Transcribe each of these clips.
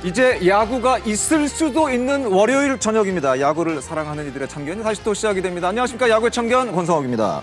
이제 야구가 있을 수도 있는 월요일 저녁입니다. 야구를 사랑하는 이들의 참견이 다시 또 시작이 됩니다. 안녕하십니까. 야구의 참견 권성욱입니다.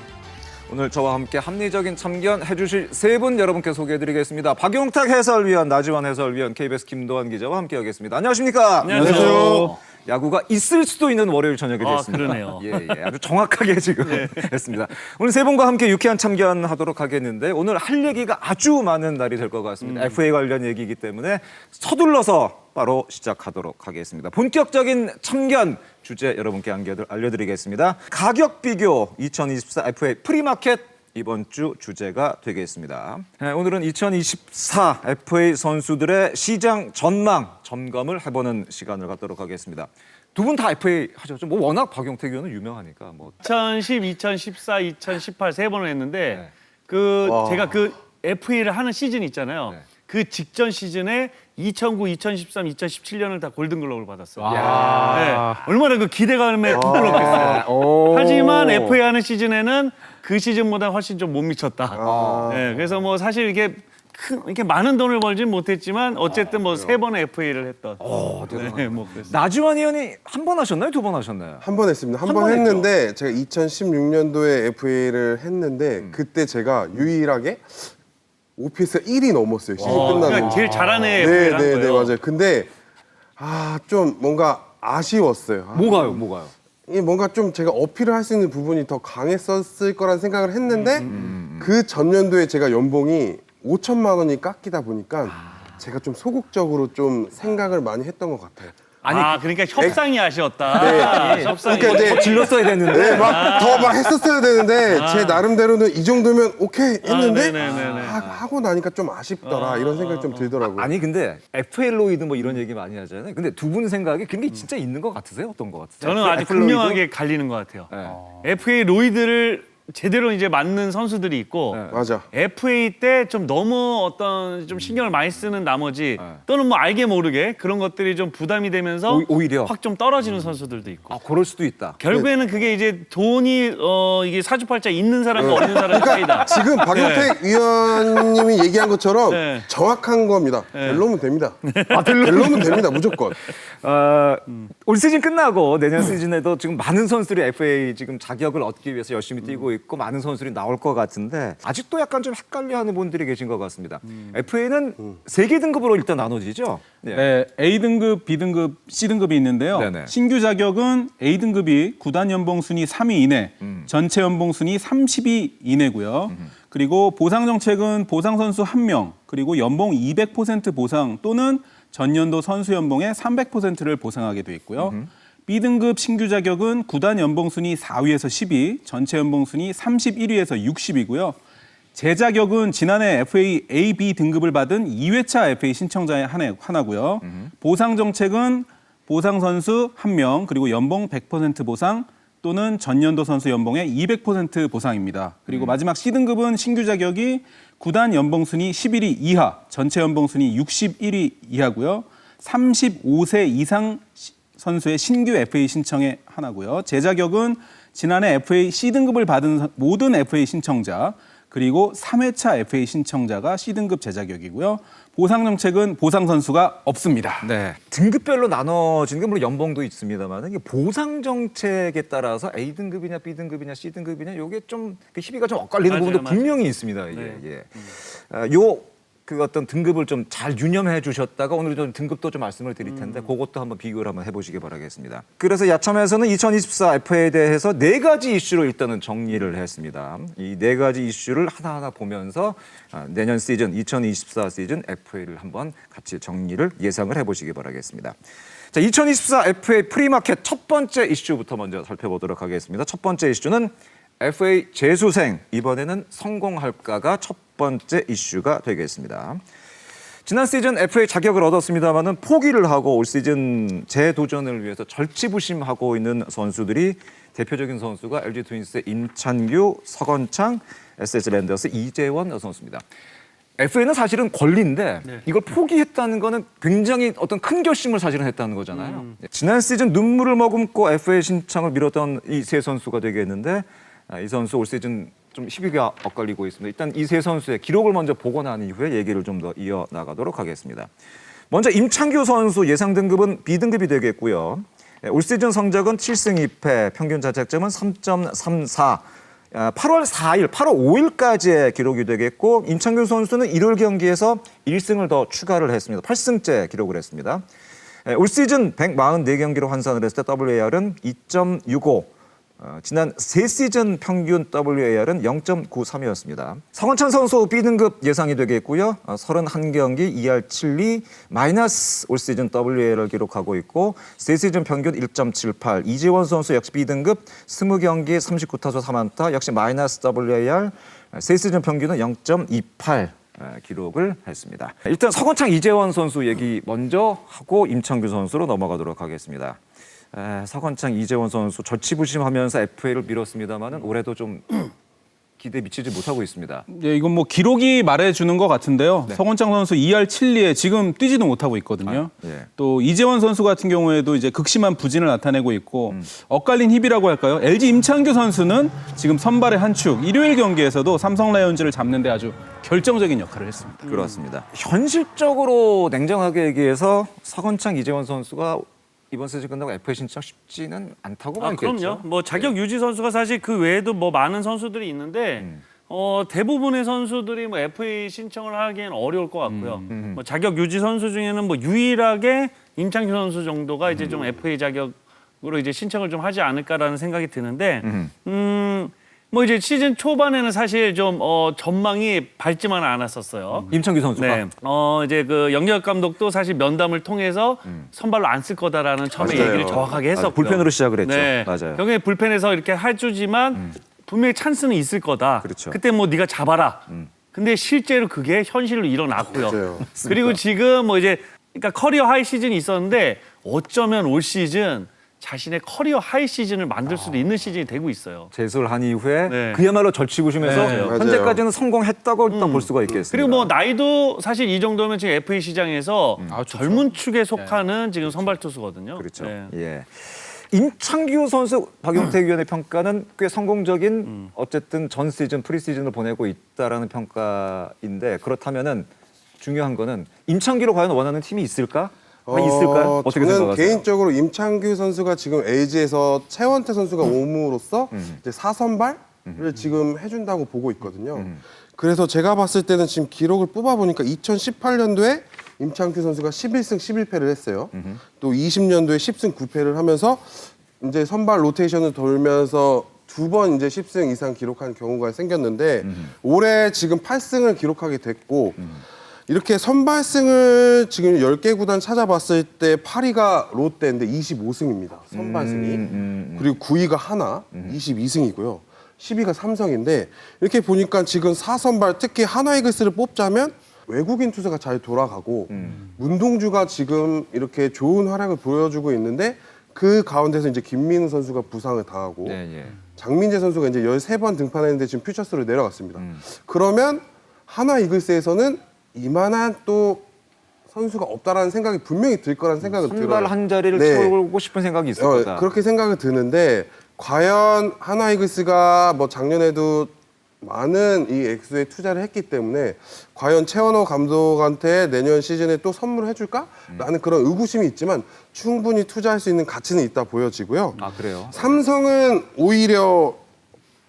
오늘 저와 함께 합리적인 참견 해주실 세 분 여러분께 소개해드리겠습니다. 박용탁 해설위원, 나지원 해설위원, KBS 김도환 기자와 함께하겠습니다. 안녕하십니까. 안녕하세요. 야구가 있을 수도 있는 월요일 저녁이 됐습니다. 그러네요. 예, 아주 정확하게 지금 했습니다. 오늘 세 분과 함께 유쾌한 참견하도록 하겠는데 오늘 할 얘기가 아주 많은 날이 될 것 같습니다. FA 관련 얘기이기 때문에 서둘러서 바로 시작하도록 하겠습니다. 본격적인 참견 주제 여러분께 알려드리겠습니다. 가격 비교 2024 FA 프리마켓 이번 주 주제가 되겠습니다. 오늘은 2024 FA 선수들의 시장 전망, 점검을 해보는 시간을 갖도록 하겠습니다. 두 분 다 FA 하셨죠? 뭐 워낙 박용택 의원은 유명하니까. 뭐 2010, 2014, 2018 세 번을 했는데 제가 그 FA를 하는 시즌 있잖아요. 네. 그 직전 시즌에 2009, 2013, 2017년을 다 골든글러브를 받았어요. 네. 얼마나 그 기대감에 부풀었겠어요. 하지만 FA 하는 시즌에는 그 시즌보다 훨씬 좀 못 미쳤다. 네. 그래서 뭐 사실 이렇게 많은 돈을 벌진 못했지만 어쨌든 뭐 세 번의 FA를 했던. 네, 뭐 그랬어요. 나지원 의원이 한 번 하셨나요? 두 번 하셨나요? 한 번 했습니다. 한 한 번 번 했는데 제가 2016년도에 FA를 했는데 그때 제가 유일하게 OPS가 1이 넘었어요. 시즌 끝나고. 그러니까 제일 잘하는 네, FA를 한 네, 거예요. 네, 맞아요. 근데 좀 뭔가 아쉬웠어요. 뭐가요? 이게 뭔가 좀 제가 어필을 할 수 있는 부분이 더 강했었을 거란 생각을 했는데 그 전년도에 제가 연봉이 5천만 원이 깎이다 보니까 제가 좀 소극적으로 좀 생각을 많이 했던 것 같아요. 그러니까 협상이 아쉬웠다. 네. 협상이. 그러니까 이제 질렀어야 됐는데. 네, 더 했었어야 되는데 제 나름대로는 이 정도면 오케이 했는데 네네네네. 하고 나니까 좀 아쉽더라 이런 생각이 좀 들더라고요. 아니 근데 FA로이드 뭐 이런 얘기 많이 하잖아요. 근데 두 분 생각에 그런 게 진짜 있는 것 같으세요? 어떤 것 같으세요? 저는 아주 FA 로이드? 분명하게 갈리는 것 같아요. 네. FA 로이드를 제대로 이제 맞는 선수들이 있고 맞아. FA 때 좀 너무 어떤 좀 신경을 많이 쓰는 나머지 또는 뭐 알게 모르게 그런 것들이 좀 부담이 되면서 오히려? 확 좀 떨어지는 선수들도 있고 그럴 수도 있다. 결국에는 그게 이제 돈이 이게 사주팔자 있는 사람과 없는 사람의 차이다. 지금 박용택 위원님이 얘기한 것처럼 네. 정확한 겁니다. 벨로면 됩니다. 벨로면 됩니다. 무조건. 올 시즌 끝나고 내년 시즌에도 지금 많은 선수들이 FA 지금 자격을 얻기 위해서 열심히 뛰고 있고 많은 선수들이 나올 것 같은데 아직도 약간 좀 헷갈려하는 분들이 계신 것 같습니다. FA는 세 개 등급으로 일단 나눠지죠? 네, A등급, B등급, C등급이 있는데요. 네네. 신규 자격은 A등급이 구단 연봉 순위 3위 이내, 전체 연봉 순위 30위 이내고요. 그리고 보상 정책은 보상 선수 1명, 그리고 연봉 200% 보상 또는 전년도 선수 연봉의 300%를 보상하게 돼 있고요. B등급 신규 자격은 구단 연봉 순위 4위에서 10위, 전체 연봉 순위 31위에서 60위고요. 재자격은 지난해 FA A, B 등급을 받은 2회차 FA 신청자에 하나고요. 보상 정책은 보상 선수 1명, 그리고 연봉 100% 보상 또는 전년도 선수 연봉의 200% 보상입니다. 그리고 마지막 C등급은 신규 자격이 구단 연봉 순위 11위 이하, 전체 연봉 순위 61위 이하고요. 35세 이상 선수의 신규 FA 신청에 하나고요. 재자격은 지난해 FA C등급을 받은 모든 FA 신청자, 그리고 3회차 FA 신청자가 C등급 재자격이고요. 보상 정책은 보상 선수가 없습니다. 네. 등급별로 나눠지는 게 물론 연봉도 있습니다만 이게 보상 정책에 따라서 A 등급이냐 B 등급이냐 C 등급이냐 이게 좀 그 희비가 좀 엇갈리는 맞아요, 부분도 맞아요. 분명히 있습니다. 이게. 네. 그 어떤 등급을 좀 잘 유념해 주셨다가 오늘 좀 등급도 좀 말씀을 드릴 텐데 그것도 한번 비교를 한번 해보시기 바라겠습니다. 그래서 야참에서는 2024 FA에 대해서 네 가지 이슈로 일단은 정리를 했습니다. 이 네 가지 이슈를 하나하나 보면서 내년 시즌 2024 시즌 FA를 한번 같이 정리를 예상을 해보시기 바라겠습니다. 자, 2024 FA 프리마켓 첫 번째 이슈부터 먼저 살펴보도록 하겠습니다. 첫 번째 이슈는 FA 재수생, 이번에는 성공할까가 첫 번째 이슈가 되겠습니다. 지난 시즌 FA 자격을 얻었습니다마는 포기를 하고 올 시즌 재도전을 위해서 절치부심하고 있는 선수들이 대표적인 선수가 LG 트윈스의 임찬규, 서건창, SSG 랜더스 이재원 선수입니다. FA는 사실은 권리인데 이걸 포기했다는 거는 굉장히 어떤 큰 결심을 사실은 했다는 거잖아요. 지난 시즌 눈물을 머금고 FA 신청을 미뤘던 이 세 선수가 되겠는데 이 선수 올 시즌 좀 희비가 엇갈리고 있습니다. 일단 이 세 선수의 기록을 먼저 보고 난 이후에 얘기를 좀 더 이어나가도록 하겠습니다. 먼저 임창규 선수 예상 등급은 B등급이 되겠고요. 올 시즌 성적은 7승 2패, 평균 자책점은 3.34. 8월 4일, 8월 5일까지의 기록이 되겠고 임창규 선수는 일요일 경기에서 1승을 더 추가를 했습니다. 8승째 기록을 했습니다. 올 시즌 144경기로 환산을 했을 때 WAR은 2.65. 지난 3시즌 평균 WAR은 0.93이었습니다. 성원찬 선수 B등급 예상이 되겠고요. 31경기 2할 7리 마이너스 올 시즌 WAR을 기록하고 있고 3시즌 평균 1.78. 이재원 선수 역시 B등급 20경기 39타수 3안타 역시 마이너스 WAR 3시즌 평균은 0.28. 기록을 했습니다. 일단 서건창 이재원 선수 얘기 먼저 하고 임창규 선수로 넘어가도록 하겠습니다. 서건창 이재원 선수 절치부심하면서 FA를 밀었습니다만은 올해도 좀 기대 미치지 못하고 있습니다. 예, 이건 뭐 기록이 말해주는 것 같은데요. 네. 서건창 선수 2할 7리에 지금 뛰지도 못하고 있거든요. 예. 또 이재원 선수 같은 경우에도 이제 극심한 부진을 나타내고 있고 엇갈린 희비라고 할까요? LG 임창규 선수는 지금 선발의 한 축, 일요일 경기에서도 삼성 라이온즈를 잡는데 아주 결정적인 역할을 했습니다. 그렇습니다. 현실적으로 냉정하게 얘기해서 서건창 이재원 선수가 이번 시즌 끝나고 FA 신청 쉽지는 않다고 봐야겠죠. 그럼요. 뭐 자격 유지 선수가 사실 그 외에도 뭐 많은 선수들이 있는데 대부분의 선수들이 뭐 FA 신청을 하기엔 어려울 것 같고요. 뭐 자격 유지 선수 중에는 뭐 유일하게 임창규 선수 정도가 이제 좀 FA 자격으로 이제 신청을 좀 하지 않을까라는 생각이 드는데 뭐 이제 시즌 초반에는 사실 좀 전망이 밝지만은 않았었어요. 임창규 선수가 네. 이제 그 영역 감독도 사실 면담을 통해서 선발로 안 쓸 거다라는 처음에 맞아요. 얘기를 정확하게 했었고요. 불펜으로 시작을 했죠. 네. 맞아요. 경기에 불펜에서 이렇게 해주지만 분명히 찬스는 있을 거다. 그렇죠. 그때 뭐 네가 잡아라. 근데 실제로 그게 현실로 일어났고요. 맞아요. 그리고 지금 뭐 이제 그러니까 커리어 하이 시즌이 있었는데 어쩌면 올 시즌 자신의 커리어 하이 시즌을 만들 수도 있는 시즌이 되고 있어요. 재수를 한 이후에 네. 그야말로 절치부심해서 네. 현재까지는 성공했다고 일단 볼 수가 있겠습니다. 그리고 뭐 나이도 사실 이 정도면 지금 FA 시장에서 젊은 축에 속하는 지금 선발 투수거든요. 그렇죠. 네. 예. 임창규 선수 박용택 위원의 평가는 꽤 성공적인 어쨌든 전 시즌 프리시즌을 보내고 있다라는 평가인데 그렇다면은 중요한 거는 임창규로 과연 원하는 팀이 있을까? 있을까요? 어떻게 저는 생각하세요? 개인적으로 임창규 선수가 지금 LG에서 최원태 선수가 옴으로써 이제 4선발을 지금 해준다고 보고 있거든요. 그래서 제가 봤을 때는 지금 기록을 뽑아보니까 2018년도에 임창규 선수가 11승 11패를 했어요. 또 20년도에 10승 9패를 하면서 이제 선발 로테이션을 돌면서 두 번 이제 10승 이상 기록한 경우가 생겼는데 올해 지금 8승을 기록하게 됐고 이렇게 선발승을 지금 10개 구단 찾아봤을 때 8위가 롯데인데 25승입니다. 선발승이. 그리고 9위가 하나, 22승이고요. 10위가 삼성인데 이렇게 보니까 지금 4선발 특히 하나이글스를 뽑자면 외국인 투수가 잘 돌아가고 문동주가 지금 이렇게 좋은 활약을 보여주고 있는데 그 가운데서 이제 김민우 선수가 부상을 당하고 예. 장민재 선수가 이제 13번 등판했는데 지금 퓨처스로 내려갔습니다. 그러면 하나이글스에서는 이만한 또 선수가 없다라는 생각이 분명히 들 거라는 생각은 들어요. 선발 한 자리를 네. 채우고 싶은 생각이 있을 거다. 그렇게 생각이 드는데 과연 하나이글스가 뭐 작년에도 많은 이 액수에 투자를 했기 때문에 과연 최원호 감독한테 내년 시즌에 또 선물을 해줄까? 라는 그런 의구심이 있지만 충분히 투자할 수 있는 가치는 있다 보여지고요. 아 그래요? 삼성은 오히려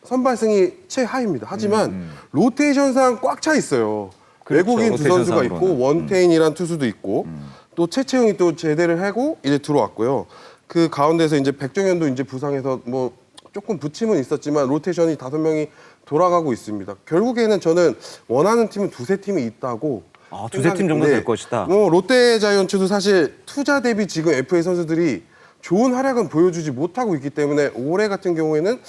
선발승이 최하입니다. 하지만 로테이션상 꽉 차 있어요. 그렇죠, 외국인 두 선수가 있고 로테이션상으로는. 원태인이란 투수도 있고 또 최채용이 또 제대를 하고 이제 들어왔고요. 그 가운데서 이제 백종현도 이제 부상해서 뭐 조금 부침은 있었지만 로테이션이 5명이 돌아가고 있습니다. 결국에는 저는 원하는 팀은 두세 팀이 있다고. 아, 두세 팀 정도 될 것이다. 롯데 자이언츠도 사실 투자 대비 지금 FA 선수들이 좋은 활약은 보여주지 못하고 있기 때문에 올해 같은 경우에는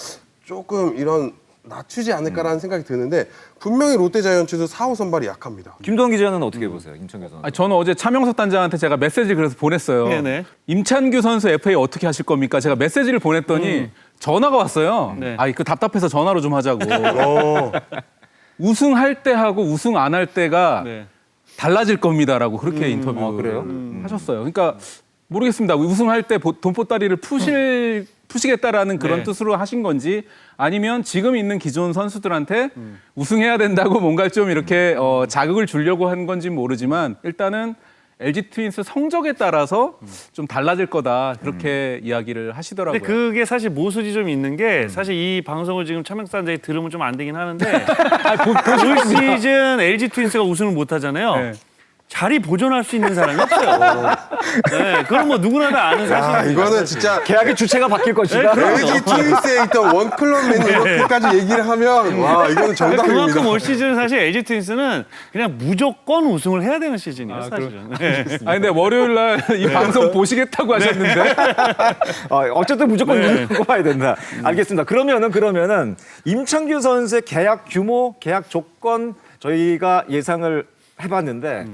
조금 이런 낮추지 않을까라는 생각이 드는데 분명히 롯데 자이언츠도 4, 5 선발이 약합니다. 김도환 기자는 어떻게 보세요? 임창규 선수. 저는 어제 차명석 단장한테 제가 메시지를 그래서 보냈어요. 네네. 임찬규 선수 FA 어떻게 하실 겁니까? 제가 메시지를 보냈더니 전화가 왔어요. 네. 그 답답해서 전화로 좀 하자고. 우승할 때 하고 우승 안 할 때가 네. 달라질 겁니다라고 그렇게 인터뷰를 아, 그래요? 하셨어요. 그러니까 모르겠습니다. 우승할 때 돈보따리를 푸시겠다라는 그런 네. 뜻으로 하신 건지 아니면 지금 있는 기존 선수들한테 우승해야 된다고 뭔가 좀 이렇게 자극을 주려고 한 건지 모르지만 일단은 LG 트윈스 성적에 따라서 좀 달라질 거다 그렇게 이야기를 하시더라고요. 근데 그게 사실 모순이 좀 있는 게 사실 이 방송을 지금 참여자들이 들으면 좀 안 되긴 하는데 올 시즌 LG 트윈스가 우승을 못 하잖아요. 네. 자리 보존할 수 있는 사람이 없어요. 네, 그건 뭐 누구나 다 아는 아, 사실입니다. 이거는 진짜 계약의 주체가 바뀔 것이다. 네, LG 트윈스에 있던 원클럽맨 이렇게까지 얘기를 하면 와 이거는 정답입니다. 그만큼 올 시즌 사실 LG 트윈스는 그냥 무조건 우승을 해야 되는 시즌이에요, 사실은. 네. 아 근데 월요일 날 이 방송 보시겠다고 하셨는데 어쨌든 무조건 네. 누르고 봐야 된다. 알겠습니다. 그러면은 임창규 선수의 계약 규모, 계약 조건 저희가 예상을 해봤는데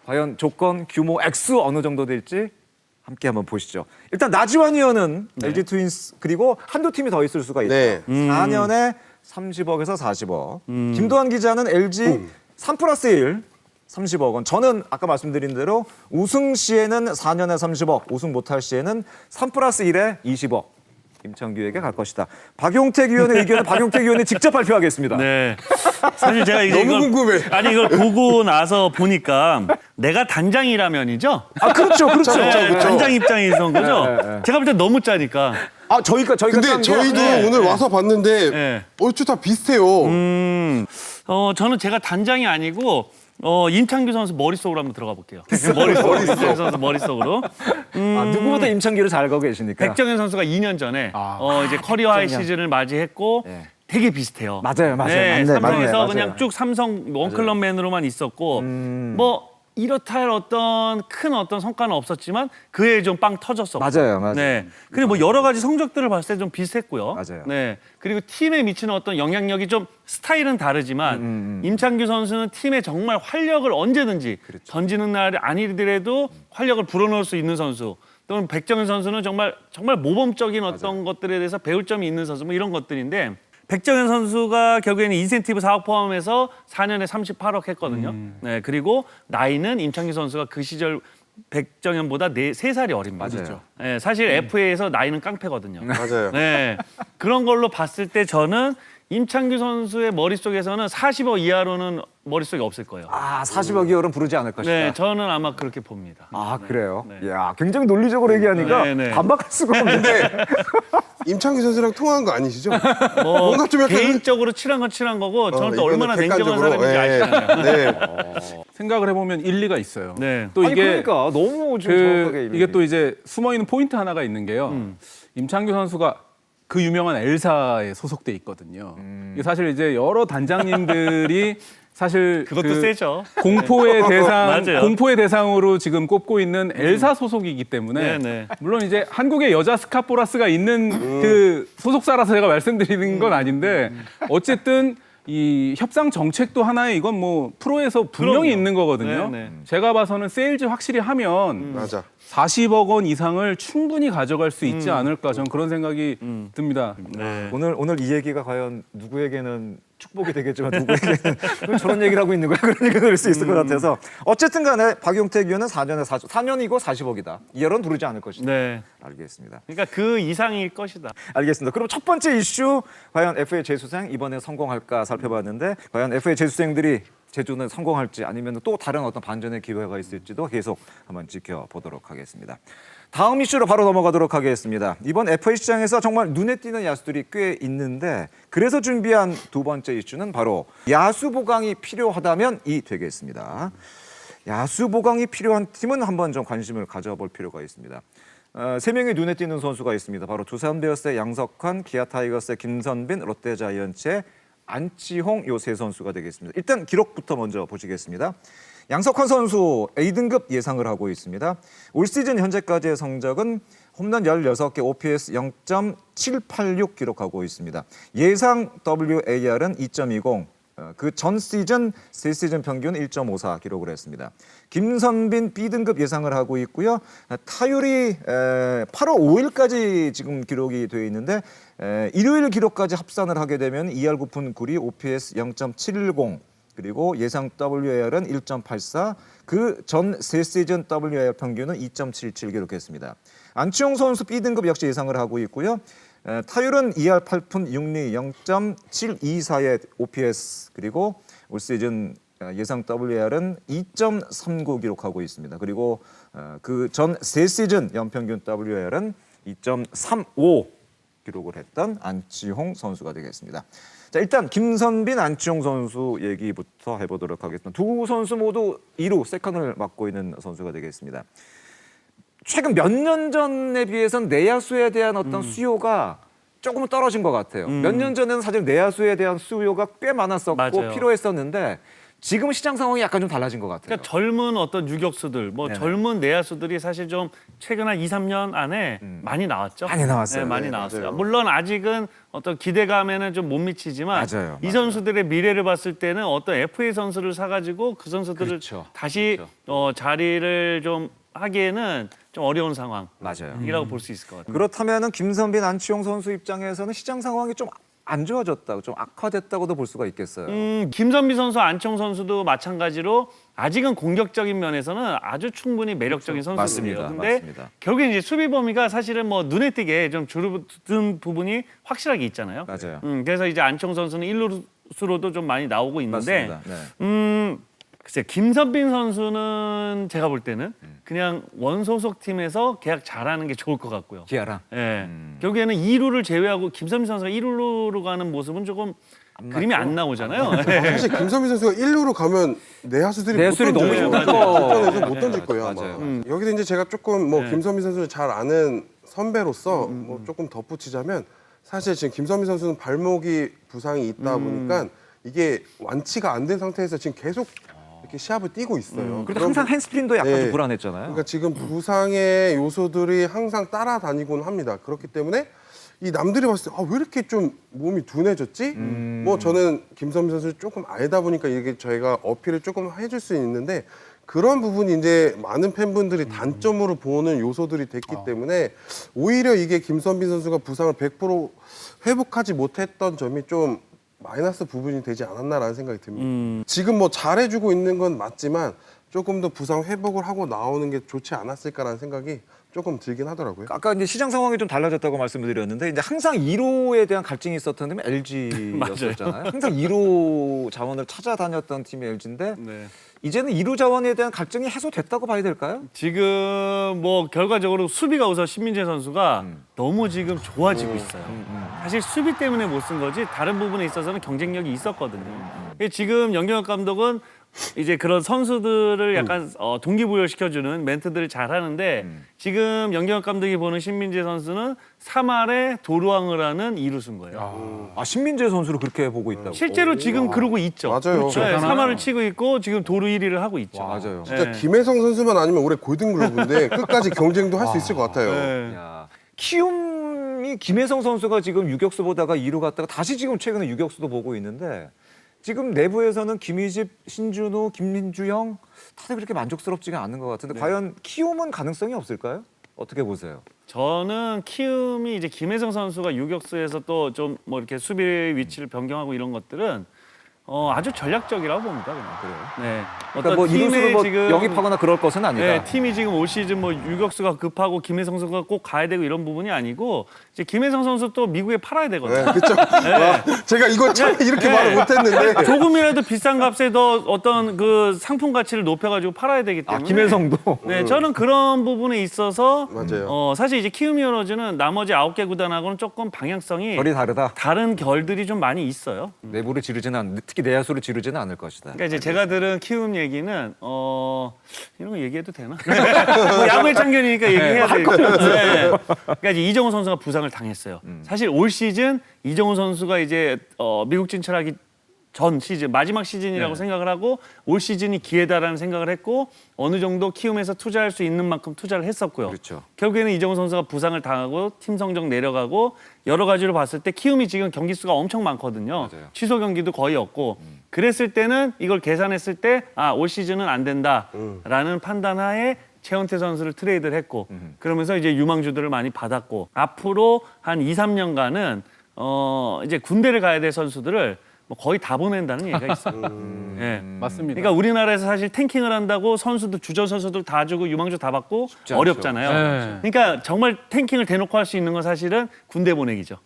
과연 조건, 규모, 액수 어느 정도 될지 함께 한번 보시죠. 일단 나지완 의원은 LG 트윈스 그리고 한두 팀이 더 있을 수가 있다. 네. 4년에 30억에서 40억. 김도환 기자는 LG 3+1 30억 원. 저는 아까 말씀드린 대로 우승 시에는 4년에 30억, 우승 못할 시에는 3+1에 20억. 임창규에게 갈 것이다. 박용택 의원의 의견은 박용택 의원이 직접 발표하겠습니다. 네. 사실 제가 이제 너무 궁금해. 아니 이걸 보고 나서 보니까 내가 단장이라면이죠. 아 그렇죠. 네, 단장 입장에서인 거죠. 제가 볼 때 너무 짜니까. 아 저희가 근데 짠 게- 저희도 오늘 와서 봤는데 네. 얼추 다 비슷해요. 저는 제가 단장이 아니고 임창규 선수 머릿속으로 한번 들어가 볼게요. 머릿속. 임창규 선수 머릿속으로. 아, 누구보다 임창규를 잘 알고 계시니까. 백정현 선수가 2년 전에 이제 커리어 하이 시즌을 맞이했고 네. 되게 비슷해요. 맞아요. 네, 맞네, 삼성에서 맞네, 그냥 맞아요. 쭉 삼성 원클럽맨으로만 있었고 뭐 이렇다 할 큰 어떤 성과는 없었지만 그에 좀 빵 터졌었고. 맞아요. 네. 그리고 뭐 여러 가지 성적들을 봤을 때 좀 비슷했고요. 맞아요. 네. 그리고 팀에 미치는 어떤 영향력이 좀 스타일은 다르지만 임창규 선수는 팀에 정말 활력을 언제든지 그렇죠. 던지는 날이 아니더라도 활력을 불어넣을 수 있는 선수. 또는 백정현 선수는 정말 모범적인 어떤 것들에 대해서 배울 점이 있는 선수 뭐 이런 것들인데 백정현 선수가 결국에는 인센티브 4억 포함해서 4년에 38억 했거든요. 네, 그리고 나이는 임창규 선수가 그 시절 백정현보다 3살이 어립니다. 맞아요. 네, 사실 FA에서 나이는 깡패거든요. 맞아요. 네, 그런 걸로 봤을 때 저는 임창규 선수의 머릿속에서는 40억 이하로는 머릿속에 없을 거예요. 아 40억 이하로는 부르지 않을 것이다. 네, 저는 아마 그렇게 봅니다. 아 그래요? 네. 야 굉장히 논리적으로 얘기하니까 네, 네. 반박할 수가 없는데 임창규 선수랑 통화한 거 아니시죠? 뭐 뭔가 좀 약간 개인적으로 친한 건 친한 거고 저는 또 이거는 얼마나 냉정한 객관적으로, 사람인지 아시잖아요. 네. 생각을 해보면 일리가 있어요. 네. 또 아니, 이게 그러니까 너무 좀 정확하게 이게 또 이제 숨어 있는 포인트 하나가 있는 게요. 임창규 선수가 그 유명한 엘사에 소속돼 있거든요. 이게 사실 이제 여러 단장님들이 사실 그것도 세죠. 공포의 대상 맞아요. 공포의 대상으로 지금 꼽고 있는 엘사 소속이기 때문에 네, 네. 물론 이제 한국의 여자 스카포라스가 있는 그 소속사라서 제가 말씀드리는 건 아닌데 어쨌든 이 협상 정책도 하나의 이건 뭐 프로에서 분명히 그럼요. 있는 거거든요. 네, 네. 제가 봐서는 세일즈 확실히 하면 맞아. 40억 원 이상을 충분히 가져갈 수 있지 않을까 저는 그런 생각이 듭니다. 네. 오늘 이 얘기가 과연 누구에게는 축복이 되겠지만 누구에게는 왜 저런 얘기를 하고 있는 거야? 그런 얘기가 될 수 있을 것 같아서 어쨌든 간에 박용택 의원은 4년이고 40억이다. 이하로는 부르지 않을 것이다. 네. 알겠습니다. 그러니까 그 이상일 것이다. 알겠습니다. 그럼 첫 번째 이슈 과연 FA 재수생 이번에 성공할까 살펴봤는데 과연 FA 재수생들이 제주는 성공할지 아니면 또 다른 어떤 반전의 기회가 있을지도 계속 한번 지켜보도록 하겠습니다. 다음 이슈로 바로 넘어가도록 하겠습니다. 이번 FA 시장에서 정말 눈에 띄는 야수들이 꽤 있는데 그래서 준비한 두 번째 이슈는 바로 야수 보강이 필요하다면 이 되겠습니다. 야수 보강이 필요한 팀은 한번 좀 관심을 가져볼 필요가 있습니다. 세 명의 눈에 띄는 선수가 있습니다. 바로 두산 베어스의 양석환, 기아 타이거스의 김선빈, 롯데 자이언츠의 안치홍 요 세 선수가 되겠습니다. 일단 기록부터 먼저 보시겠습니다. 양석환 선수 A등급 예상을 하고 있습니다. 올 시즌 현재까지의 성적은 홈런 16개, OPS 0.786 기록하고 있습니다. 예상 WAR은 2.20, 그 전 시즌 세 시즌 평균 1.54 기록을 했습니다. 김선빈 B등급 예상을 하고 있고요. 타율이 8월 5일까지 지금 기록이 되어 있는데 일요일 기록까지 합산을 하게 되면 2할 9푼 9리, OPS 0.710 그리고 예상 WAR은 1.84, 그 전 세 시즌 WAR 평균은 2.77 기록했습니다. 안치홍 선수 B등급 역시 예상을 하고 있고요. 타율은 2할 8푼 6리 0.724의 OPS 그리고 올 시즌 예상 WAR은 2.39 기록하고 있습니다. 그리고 그 전 세 시즌 연평균 WAR은 2.35 기록을 했던 안치홍 선수가 되겠습니다. 자, 일단 김선빈, 안치홍 선수 얘기부터 해보도록 하겠습니다. 두 선수 모두 2루 세컨을 맡고 있는 선수가 되겠습니다. 최근 몇 년 전에 비해서는 내야수에 대한 어떤 수요가 조금은 떨어진 것 같아요. 몇 년 전에는 사실 내야수에 대한 수요가 꽤 많았었고 맞아요. 필요했었는데 지금 시장 상황이 약간 좀 달라진 것 같아요. 그러니까 젊은 어떤 유격수들, 뭐 네네. 젊은 내야수들이 사실 좀 최근 한 2, 3년 안에 많이 나왔죠. 많이 나왔어요. 네, 많이 네, 나왔어요. 맞아요. 물론 아직은 어떤 기대감에는 좀 못 미치지만 맞아요, 이 맞아요. 선수들의 미래를 봤을 때는 어떤 FA 선수를 사가지고 그 선수들을 그렇죠. 다시 자리를 좀 하기에는 좀 어려운 상황이라고 맞아요. 볼 수 있을 것 같아요. 그렇다면은 김선빈, 안치홍 선수 입장에서는 시장 상황이 좀 안 좋아졌다고, 좀 악화됐다고도 볼 수가 있겠어요. 김선비 선수, 안청 선수도 마찬가지로 아직은 공격적인 면에서는 아주 충분히 매력적인 선수들이에요. 맞습니다. 근데 맞습니다. 결국에 이제 수비 범위가 사실은 뭐 눈에 띄게 좀 줄어든 부분이 확실하게 있잖아요. 맞아요. 그래서 이제 안청 선수는 1루수로도 좀 많이 나오고 있는데, 맞습니다. 네. 글쎄 김선빈 선수는 제가 볼 때는 그냥 원소속 팀에서 계약 잘하는 게 좋을 것 같고요. 기아랑. 예. 결국에는 2루를 제외하고 김선빈 선수가 1루로 가는 모습은 조금 그림이 안 나오잖아요. 예. 사실 김선민 선수가 1루로 가면 내야수들이 내야수들이 못 너무 던져요. 힘들어. 불편해서 못 네, 던질 거예요. 아마. 맞아요. 여기서 이제 제가 조금 뭐 네. 김선민 선수를 잘 아는 선배로서 뭐 조금 덧붙이자면 사실 지금 김선민 선수는 발목이 부상이 있다 보니까 이게 완치가 안 된 상태에서 지금 계속 이렇게 시합을 뛰고 있어요. 그래도 항상 핸스프린도 약간 네. 좀 불안했잖아요. 그러니까 지금 부상의 요소들이 항상 따라다니곤 합니다. 그렇기 때문에 이 남들이 봤을 때 왜 이렇게 좀 몸이 둔해졌지? 뭐 저는 김선민 선수를 조금 알다 보니까 이게 저희가 어필을 조금 해줄 수 있는데 그런 부분이 이제 많은 팬분들이 단점으로 보는 요소들이 됐기 때문에 오히려 이게 김선빈 선수가 부상을 100% 회복하지 못했던 점이 좀 마이너스 부분이 되지 않았나라는 생각이 듭니다. 지금 뭐 잘해주고 있는 건 맞지만 조금 더 부상 회복을 하고 나오는 게 좋지 않았을까라는 생각이 조금 들긴 하더라고요. 아까 이제 시장 상황이 좀 달라졌다고 말씀을 드렸는데 이제 항상 1호에 대한 갈증이 있었던 팀이 LG였었잖아요. 항상 1호 자원을 찾아다녔던 팀이 LG인데 네. 이제는 2루 자원에 대한 갈증이 해소됐다고 봐야 될까요? 지금 뭐 결과적으로 수비가 우선 신민재 선수가 너무 지금 좋아지고 있어요. 사실 수비 때문에 못 쓴 거지 다른 부분에 있어서는 경쟁력이 있었거든요. 근데 지금 영경혁 감독은 이제 그런 선수들을 약간 동기부여시켜주는 멘트들을 잘 하는데 지금 영경혁 감독이 보는 신민재 선수는 3할에 도루왕을 하는 이루수인 거예요. 아, 신민재 선수를 그렇게 보고 있다고. 실제로 지금 그러고 있죠. 맞아요. 그렇죠. 네, 3할을 치고 있고 지금 도루 1위를 하고 있죠. 맞아요. 진짜 네. 김혜성 선수만 아니면 올해 골든글러브인데 끝까지 경쟁도 할 수 있을 것 같아요. 네. 야, 키움이 김혜성 선수가 지금 유격수 보다가 2루 갔다가 다시 지금 최근에 유격수도 보고 있는데 지금 내부에서는 김희집, 신준호, 김민주영 다들 그렇게 만족스럽지가 않은 것 같은데 과연 키움은 가능성이 없을까요? 어떻게 보세요? 저는 키움이 이제 김혜성 선수가 유격수에서 또 좀 뭐 이렇게 수비 위치를 변경하고 이런 것들은 아주 전략적이라고 봅니다. 그냥. 그래요? 네. 그러니까 뭐 이루수로 뭐 영입하거나 그럴 것은 아니다. 네, 팀이 지금 올 시즌 뭐 유격수가 급하고 김혜성 선수가 꼭 가야 되고 이런 부분이 아니고 이제 김혜성 선수 또 미국에 팔아야 되거든요. 네, 그렇죠. 제가 이거 참 이렇게 네. 말을 못했는데 조금이라도 비싼 값에 더 어떤 그 상품 가치를 높여가지고 팔아야 되기 아, 때문에. 김혜성도. 네, 저는 그런 부분에 있어서 맞아요. 사실 이제 키움 히어로즈는 나머지 9개 구단하고는 조금 방향성이 결이 다르다. 다른 결들이 좀 많이 있어요. 내부를 지르지는 않, 특히 내야수를 지르지는 않을 것이다. 그러니까 이제 제가 들은 키움 얘기는 이런 거 얘기해도 되나? 뭐 야구의 참견이니까 얘기해야 되고. 네. 그러니까 이제 이정우 선수가 부상을 당했어요. 사실 올 시즌 이정우 선수가 이제 미국 진출하기 전 시즌 마지막 시즌이라고 생각을 하고 올 시즌이 기회다라는 생각을 했고 어느 정도 키움에서 투자할 수 있는 만큼 투자를 했었고요. 그렇죠. 결국에는 이정우 선수가 부상을 당하고 팀 성적 내려가고 여러 가지로 봤을 때 키움이 지금 경기 수가 엄청 많거든요. 맞아요. 취소 경기도 거의 없고 그랬을 때는 이걸 계산했을 때 올 시즌은 안 된다라는 판단하에 최원태 선수를 트레이드를 했고 그러면서 이제 유망주들을 많이 받았고 앞으로 한 2, 3년간은 이제 군대를 가야 될 선수들을 뭐 거의 다 보낸다는 얘기가 있어요. 예. 맞습니다. 그러니까 우리나라에서 사실 탱킹을 한다고 선수들 주전 선수들 다 주고 유망주 다 받고 않죠. 어렵잖아요. 그러니까 정말 탱킹을 대놓고 할 수 있는 건 사실은 군대 보내기죠.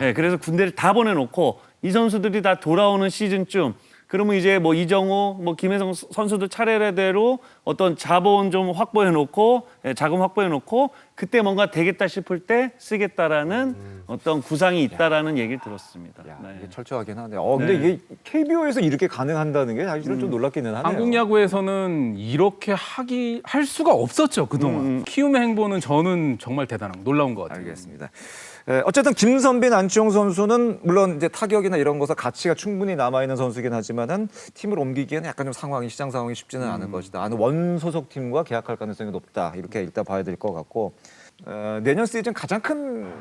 예, 그래서 군대를 다 보내놓고 이 선수들이 다 돌아오는 시즌쯤 그러면 이제 뭐 이정우, 뭐 김혜성 선수들 차례대로 어떤 자본 좀 확보해 놓고 자금 확보해 놓고 그때 뭔가 되겠다 싶을 때 쓰겠다라는 어떤 구상이 있다라는 얘기를 들었습니다. 야, 네. 이게 철저하긴 하네요. 근데 이게 KBO에서 이렇게 가능한다는 게 사실은 좀 놀랍기는 하네요. 한국 야구에서는 이렇게 할 수가 없었죠 그동안. 키움의 행보는 저는 정말 놀라운 것 같아요. 알겠습니다. 어쨌든 김선빈, 안치홍 선수는 물론 이제 타격이나 이런 것에 가치가 충분히 남아 있는 선수긴 하지만은 팀을 옮기기에는 약간 좀 시장 상황이 쉽지는 않을 것이다. 아는 원 소속 팀과 계약할 가능성이 높다. 이렇게 일단 봐야 될 것 같고 내년 시즌 가장 큰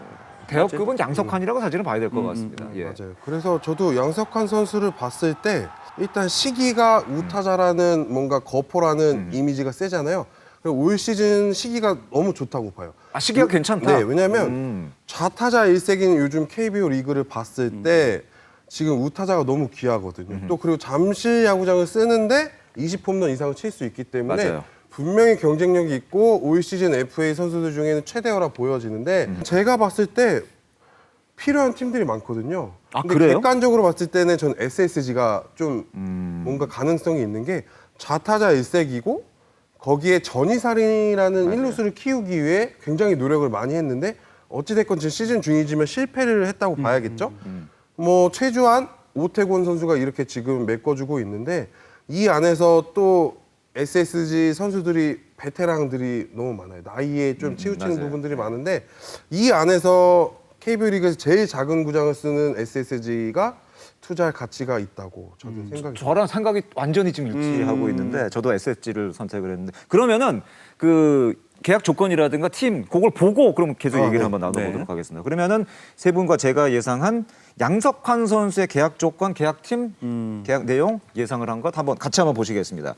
대역급은 양석환이라고 사실은 봐야 될 것 같습니다. 예. 맞아요. 그래서 저도 양석환 선수를 봤을 때 일단 시기가 우타자라는 뭔가 거포라는 이미지가 세잖아요. 그리고 올 시즌 시기가 너무 좋다고 봐요. 아, 시기가 괜찮다. 네, 왜냐하면 좌타자 일색인 요즘 KBO 리그를 봤을 때 지금 우타자가 너무 귀하거든요. 또 그리고 잠실 야구장을 쓰는데 20홈런 이상을 칠 수 있기 때문에 맞아요. 분명히 경쟁력이 있고 올 시즌 FA 선수들 중에는 최대어라 보여지는데 제가 봤을 때 필요한 팀들이 많거든요. 아, 근데 그래요? 객관적으로 봤을 때는 전 SSG가 좀 뭔가 가능성이 있는 게 좌타자 일색이고 거기에 전이살인이라는 일루수를 키우기 위해 굉장히 노력을 많이 했는데 어찌됐건 지금 시즌 중이지만 실패를 했다고 봐야겠죠. 뭐 최주환, 오태곤 선수가 이렇게 지금 메꿔주고 있는데 이 안에서 또 SSG 선수들이 베테랑들이 너무 많아요. 나이에 좀 치우치는 맞아요. 부분들이 많은데 이 안에서 KBO 리그에서 제일 작은 구장을 쓰는 SSG가 투자할 가치가 있다고 저도 생각이 저랑 생각이 완전히 지금 일치하고 있는데 저도 SSG를 선택을 했는데 그러면은 그 계약 조건이라든가 팀 그걸 보고 그럼 계속 얘기를 네. 한번 나눠보도록 네. 하겠습니다. 그러면은 세 분과 제가 예상한 양석환 선수의 계약 조건, 계약 팀, 계약 내용 예상을 한 것 한번 같이 한번 보시겠습니다.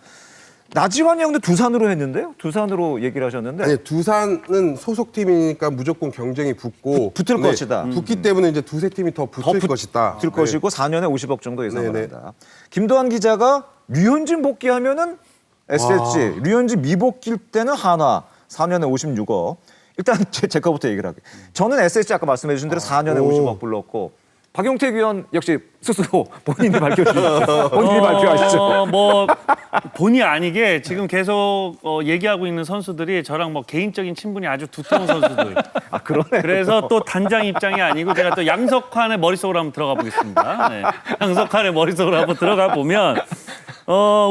나지환이 형도 두산으로 했는데요. 두산으로 얘기를 하셨는데 아니 두산은 소속팀이니까 무조건 경쟁이 붙고 붙을 네, 것이다. 붙기 때문에 이제 두세 팀이 더 붙을 것이다. 붙을 것이고 4년에 50억 정도 예상을 네네. 합니다. 김도환 기자가 류현진 복귀하면은 SSG, 류현진 미복귀일 때는 한화 4년에 56억. 일단 제 거부터 얘기를 할게요. 저는 SSG 아까 말씀해 주신 대로 4년에 50억 불렀고 박용택 위원 역시 스스로 본인이 밝혀주시죠. 본인이 발표하시죠. 뭐 본의 아니게 지금 계속 얘기하고 있는 선수들이 저랑 뭐 개인적인 친분이 아주 두터운 선수들. 아 그러네. 그래서 또 단장 입장이 아니고 제가 또 양석환의 머릿속으로 한번 들어가 보겠습니다. 네. 양석환의 머릿속으로 한번 들어가 보면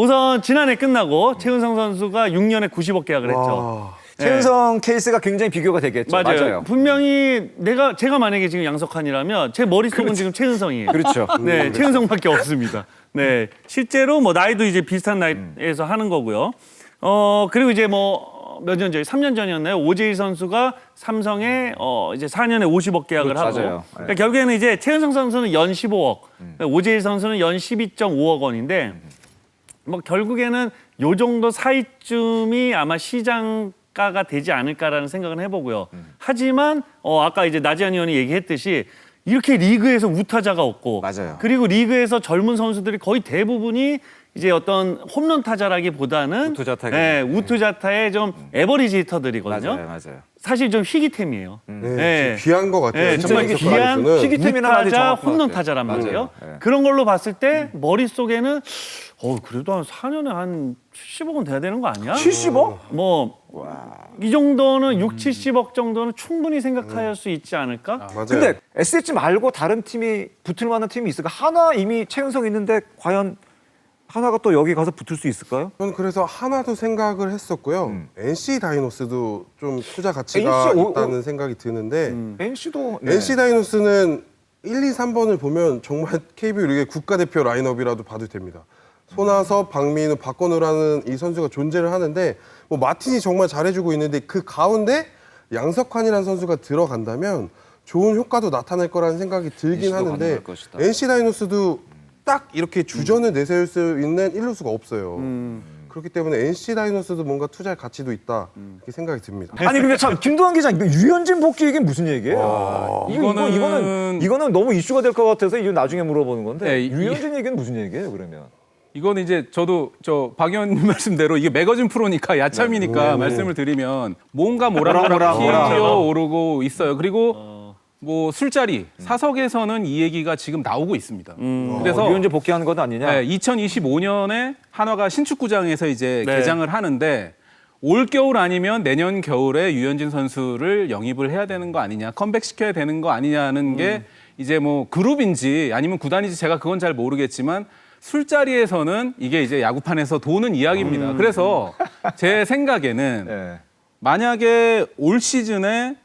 우선 지난해 끝나고 최은성 선수가 6년에 90억 계약을 했죠. 최은성 케이스가 굉장히 비교가 되겠죠. 맞아요. 분명히 제가 만약에 지금 양석환이라면 제 머릿속은 지금 최은성이에요. 그렇죠. 네, 최은성밖에 없습니다. 네, 실제로 뭐 나이도 이제 비슷한 나이에서 하는 거고요. 그리고 이제 뭐 몇 년 전, 3년 전이었나요? 오재일 선수가 삼성에 이제 4년에 50억 계약을 그렇죠. 하고. 맞아요. 그러니까 결국에는 이제 최은성 선수는 연 15억, 오재일 선수는 연 12.5억 원인데 뭐 결국에는 요 정도 사이쯤이 아마 시장가가 되지 않을까라는 생각은 해보고요. 하지만 아까 이제 나지한 의원이 얘기했듯이 이렇게 리그에서 우타자가 없고 맞아요. 그리고 리그에서 젊은 선수들이 거의 대부분이 이제 어떤 홈런 타자라기보다는 우투자타기. 네, 우투자타의 좀 에버리지 히터들이거든요. 맞아요. 사실 좀 희귀템이에요. 네, 귀한 것 같아요. 네, 정말 진짜 귀한 선수는. 희귀템이나 말이 우타자, 정확한 것 홈런 같아요. 타자란 맞아요. 말이에요. 네. 그런 걸로 봤을 때 머릿속에는 그래도 한 4년에 한 70억은 돼야 되는 거 아니야? 70억? 뭐 이 정도는 6, 70억 정도는 충분히 생각할 수 있지 않을까? 맞아요. 근데 SSG 말고 다른 팀이 붙을 만한 팀이 있을까? 하나 이미 최은성 있는데 과연 하나가 또 여기 가서 붙을 수 있을까요? 저는 그래서 하나도 생각을 했었고요. NC 다이노스도 좀 투자 가치가 NC 있다는 생각이 드는데 NC도 NC 다이노스는 1, 2, 3번을 보면 정말 KBO 리그의 국가대표 라인업이라도 봐도 됩니다. 손아섭, 박민우, 박건우라는 이 선수가 존재를 하는데 뭐 마틴이 정말 잘해주고 있는데 그 가운데 양석환이라는 선수가 들어간다면 좋은 효과도 나타날 거라는 생각이 들긴 NC 도 하는데 가능할 것이다. NC 다이노스도 딱 이렇게 주전을 내세울 수 있는 일루수가 없어요. 그렇기 때문에 NC 다이노스도 뭔가 투자할 가치도 있다 이렇게 생각이 듭니다. 아니 근데 참 김도환 기자 이거 유현진 복귀 얘기는 무슨 얘기예요? 이거는 너무 이슈가 될 것 같아서 이거 나중에 물어보는 건데 네, 유현진 얘기는 무슨 얘기예요 그러면? 이거는 이제 저도 박 의원님 말씀대로 이게 매거진 프로니까 야참이니까 말씀을 드리면 뭔가 뭐라. 끼어 오르고 있어요. 그리고 뭐 술자리 사석에서는 이 얘기가 지금 나오고 있습니다. 그래서 류현진 복귀하는 건 아니냐? 네, 2025년에 한화가 신축구장에서 이제 네. 개장을 하는데 올 겨울 아니면 내년 겨울에 유현진 선수를 영입을 해야 되는 거 아니냐, 컴백시켜야 되는 거 아니냐는 게 이제 뭐 그룹인지 아니면 구단인지 제가 그건 잘 모르겠지만 술자리에서는 이게 이제 야구판에서 도는 이야기입니다. 그래서 제 생각에는 네. 만약에 올 시즌에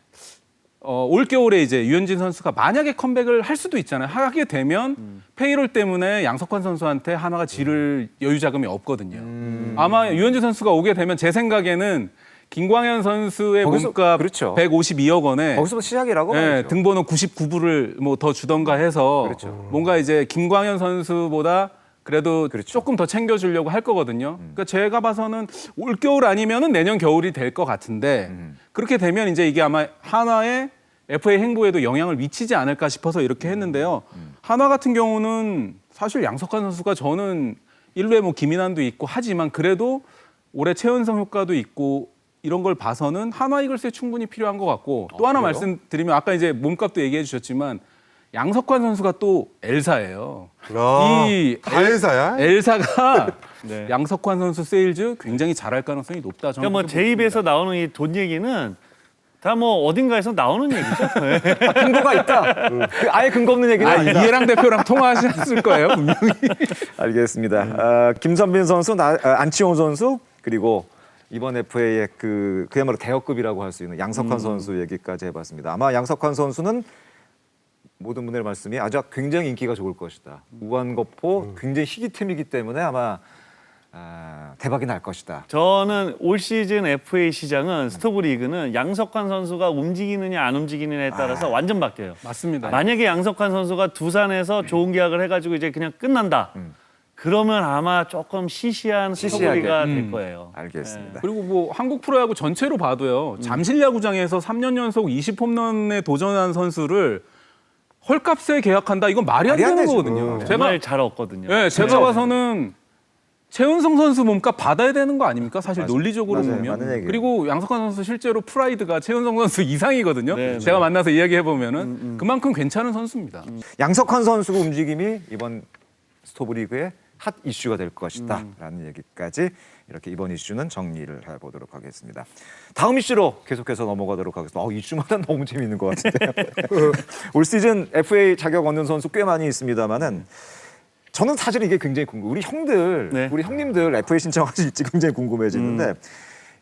올 겨울에 이제 유현진 선수가 만약에 컴백을 할 수도 있잖아요. 하게 되면 페이롤 때문에 양석환 선수한테 한화가 지를 여유 자금이 없거든요. 아마 유현진 선수가 오게 되면 제 생각에는 김광현 선수의 거기서- 몸값 그렇죠. 152억 원에 거기서부터 시작이라고 네, 말이죠. 등번호 99부를 뭐 더 주던가 해서 그렇죠. 뭔가 이제 김광현 선수보다 그래도 그렇죠. 조금 더 챙겨주려고 할 거거든요. 그러니까 제가 봐서는 올 겨울 아니면은 내년 겨울이 될 것 같은데 그렇게 되면 이제 이게 아마 한화의 FA 행보에도 영향을 미치지 않을까 싶어서 이렇게 했는데요. 한화 같은 경우는 사실 양석환 선수가 저는 1루에 뭐 김인환도 있고 하지만 그래도 올해 최은성 효과도 있고 이런 걸 봐서는 한화 이글스에 충분히 필요한 것 같고 또 하나 말씀드리면 아까 이제 몸값도 얘기해 주셨지만 양석환 선수가 또 엘사예요. 다 엘사야? 엘사가 네. 양석환 선수 세일즈 굉장히 잘할 가능성이 높다. 저는 그러니까 뭐 그렇게 제 입에서 나오는 이 돈 얘기는 다 뭐 어딘가에서 나오는 얘기죠. 네. 근거가 있다. 아예 근거 없는 얘기는 아니다. 이해랑 대표랑 통화하셨을 거예요, 분명히. 알겠습니다. 김선빈 선수, 안치홍 선수 그리고 이번 FA의 그야말로 대역급이라고 할 수 있는 양석환 선수 얘기까지 해봤습니다. 아마 양석환 선수는 모든 분들의 말씀이 아주 굉장히 인기가 좋을 것이다. 우한거포 굉장히 희귀템이기 때문에 아마 대박이 날 것이다. 저는 올 시즌 FA 시장은 스토브 리그는 양석환 선수가 움직이느냐 안 움직이느냐에 따라서 완전 바뀌어요. 맞습니다. 만약에 양석환 선수가 두산에서 좋은 계약을 해가지고 이제 그냥 끝난다. 그러면 아마 조금 시시한 스토브리가 될 거예요. 알겠습니다. 그리고 뭐 한국 프로야구 전체로 봐도요. 잠실야구장에서 3년 연속 20홈런에 도전한 선수를 헐값에 계약한다. 이건 말이 안 말이 안 되는 되죠. 거거든요. 정말 잘 얻거든요. 네, 제가 봐서는 최은성 선수 몸값 받아야 되는 거 아닙니까? 사실 논리적으로 맞아요. 보면. 맞는 얘기예요. 그리고 양석환 선수 실제로 프라이드가 최은성 선수 이상이거든요. 네, 제가 만나서 이야기해 보면은 그만큼 괜찮은 선수입니다. 양석환 선수가 움직임이 이번 스토브리그의 핫 이슈가 될 것이다 라는 얘기까지 이렇게 이번 이슈는 정리를 해보도록 하겠습니다. 다음 이슈로 계속해서 넘어가도록 하겠습니다. 이슈마다 너무 재밌는 것 같은데요. 올 시즌 FA 자격 얻는 선수 꽤 많이 있습니다만은 저는 사실 이게 굉장히 궁금해요. 우리 형들, 네. 우리 형님들 FA 신청하실지 굉장히 궁금해지는데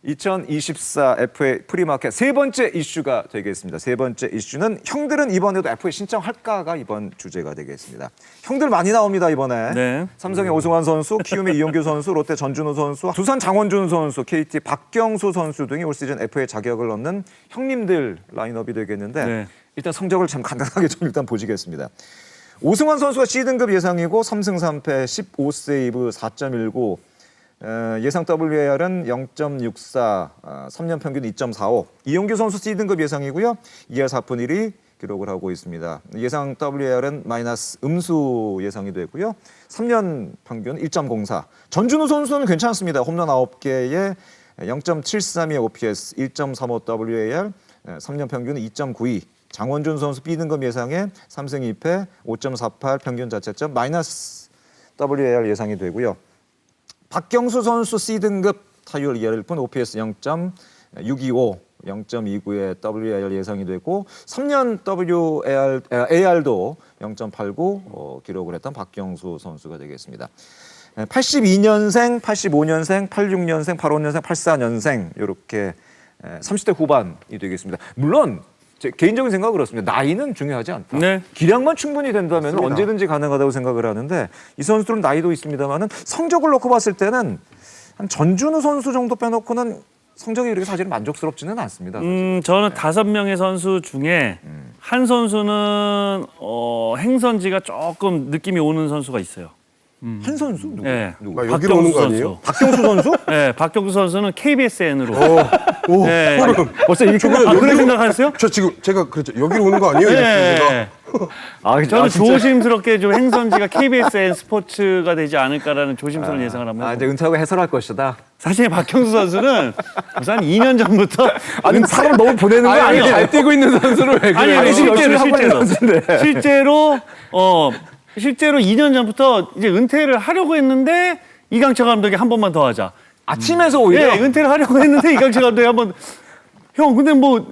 2024 FA 프리마켓 세 번째 이슈가 되겠습니다. 세 번째 이슈는 형들은 이번에도 FA 신청할까가 이번 주제가 되겠습니다. 형들 많이 나옵니다 이번에. 네. 삼성의 오승환 선수, 키움의 이용규 선수, 롯데 전준우 선수, 두산 장원준 선수, KT 박경수 선수 등이 올 시즌 FA 자격을 얻는 형님들 라인업이 되겠는데 네. 일단 성적을 참 간단하게 좀 일단 보시겠습니다. 오승환 선수가 C등급 예상이고 3승 3패 15세이브 4.19 예상 WAR은 0.64, 3년 평균 2.45. 이용규 선수 C등급 예상이고요. 2할 4푼 1위 기록을 하고 있습니다. 예상 WAR은 마이너스 음수 예상이 되고요. 3년 평균 1.04. 전준우 선수는 괜찮습니다. 홈런 9개에 0.732의 OPS, 1.35 WAR, 3년 평균 2.92. 장원준 선수 B등급 예상에 3승 2패, 5.48 평균 자책점, 마이너스 WAR 예상이 되고요. 박경수 선수 C등급 타율 2할 1푼, OPS 0.625, 0.29의 WAR 예상이 되고 3년 AR도 0.89 기록을 했던 박경수 선수가 되겠습니다. 82년생, 85년생, 86년생, 85년생, 84년생 이렇게 30대 후반이 되겠습니다. 물론 제 개인적인 생각은 그렇습니다. 나이는 중요하지 않다. 네. 기량만 충분히 된다면 언제든지 가능하다고 생각을 하는데 이 선수들은 나이도 있습니다만은 성적을 놓고 봤을 때는 한 전준우 선수 정도 빼놓고는 성적이 이렇게 사실은 만족스럽지는 않습니다. 저는 5명의 선수 중에 한 선수는 행선지가 조금 느낌이 오는 선수가 있어요. 한 선수 누구? 네. 누구? 여기로 오는 거 아니에요? 박경수 선수? 네, 박경수 선수는 KBSN으로. 오, 네. 벌써 이렇게 그래 생각하셨어요? 저 지금 제가 그랬죠. 여기로 오는 거 아니에요? 네. 저는 진짜? 조심스럽게 좀 행선지가 KBSN 스포츠가 되지 않을까라는 조심스러운 예상을 한번 이제 해봅니다. 은퇴하고 해설할 것이다. 사실 박형수 선수는 우선 한 2년 전부터 아니 사람 너무 보내는 거 아니요. 아니에요? 잘 뛰고 있는 선수를 왜 그래요? 아니 실제로 실제로 2년 전부터 이제 은퇴를 하려고 했는데 이강철 감독이 한 번만 더 하자. 아침에서 오히려 예, 은퇴를 하려고 했는데 이강철 감독이 한번 형 근데 뭐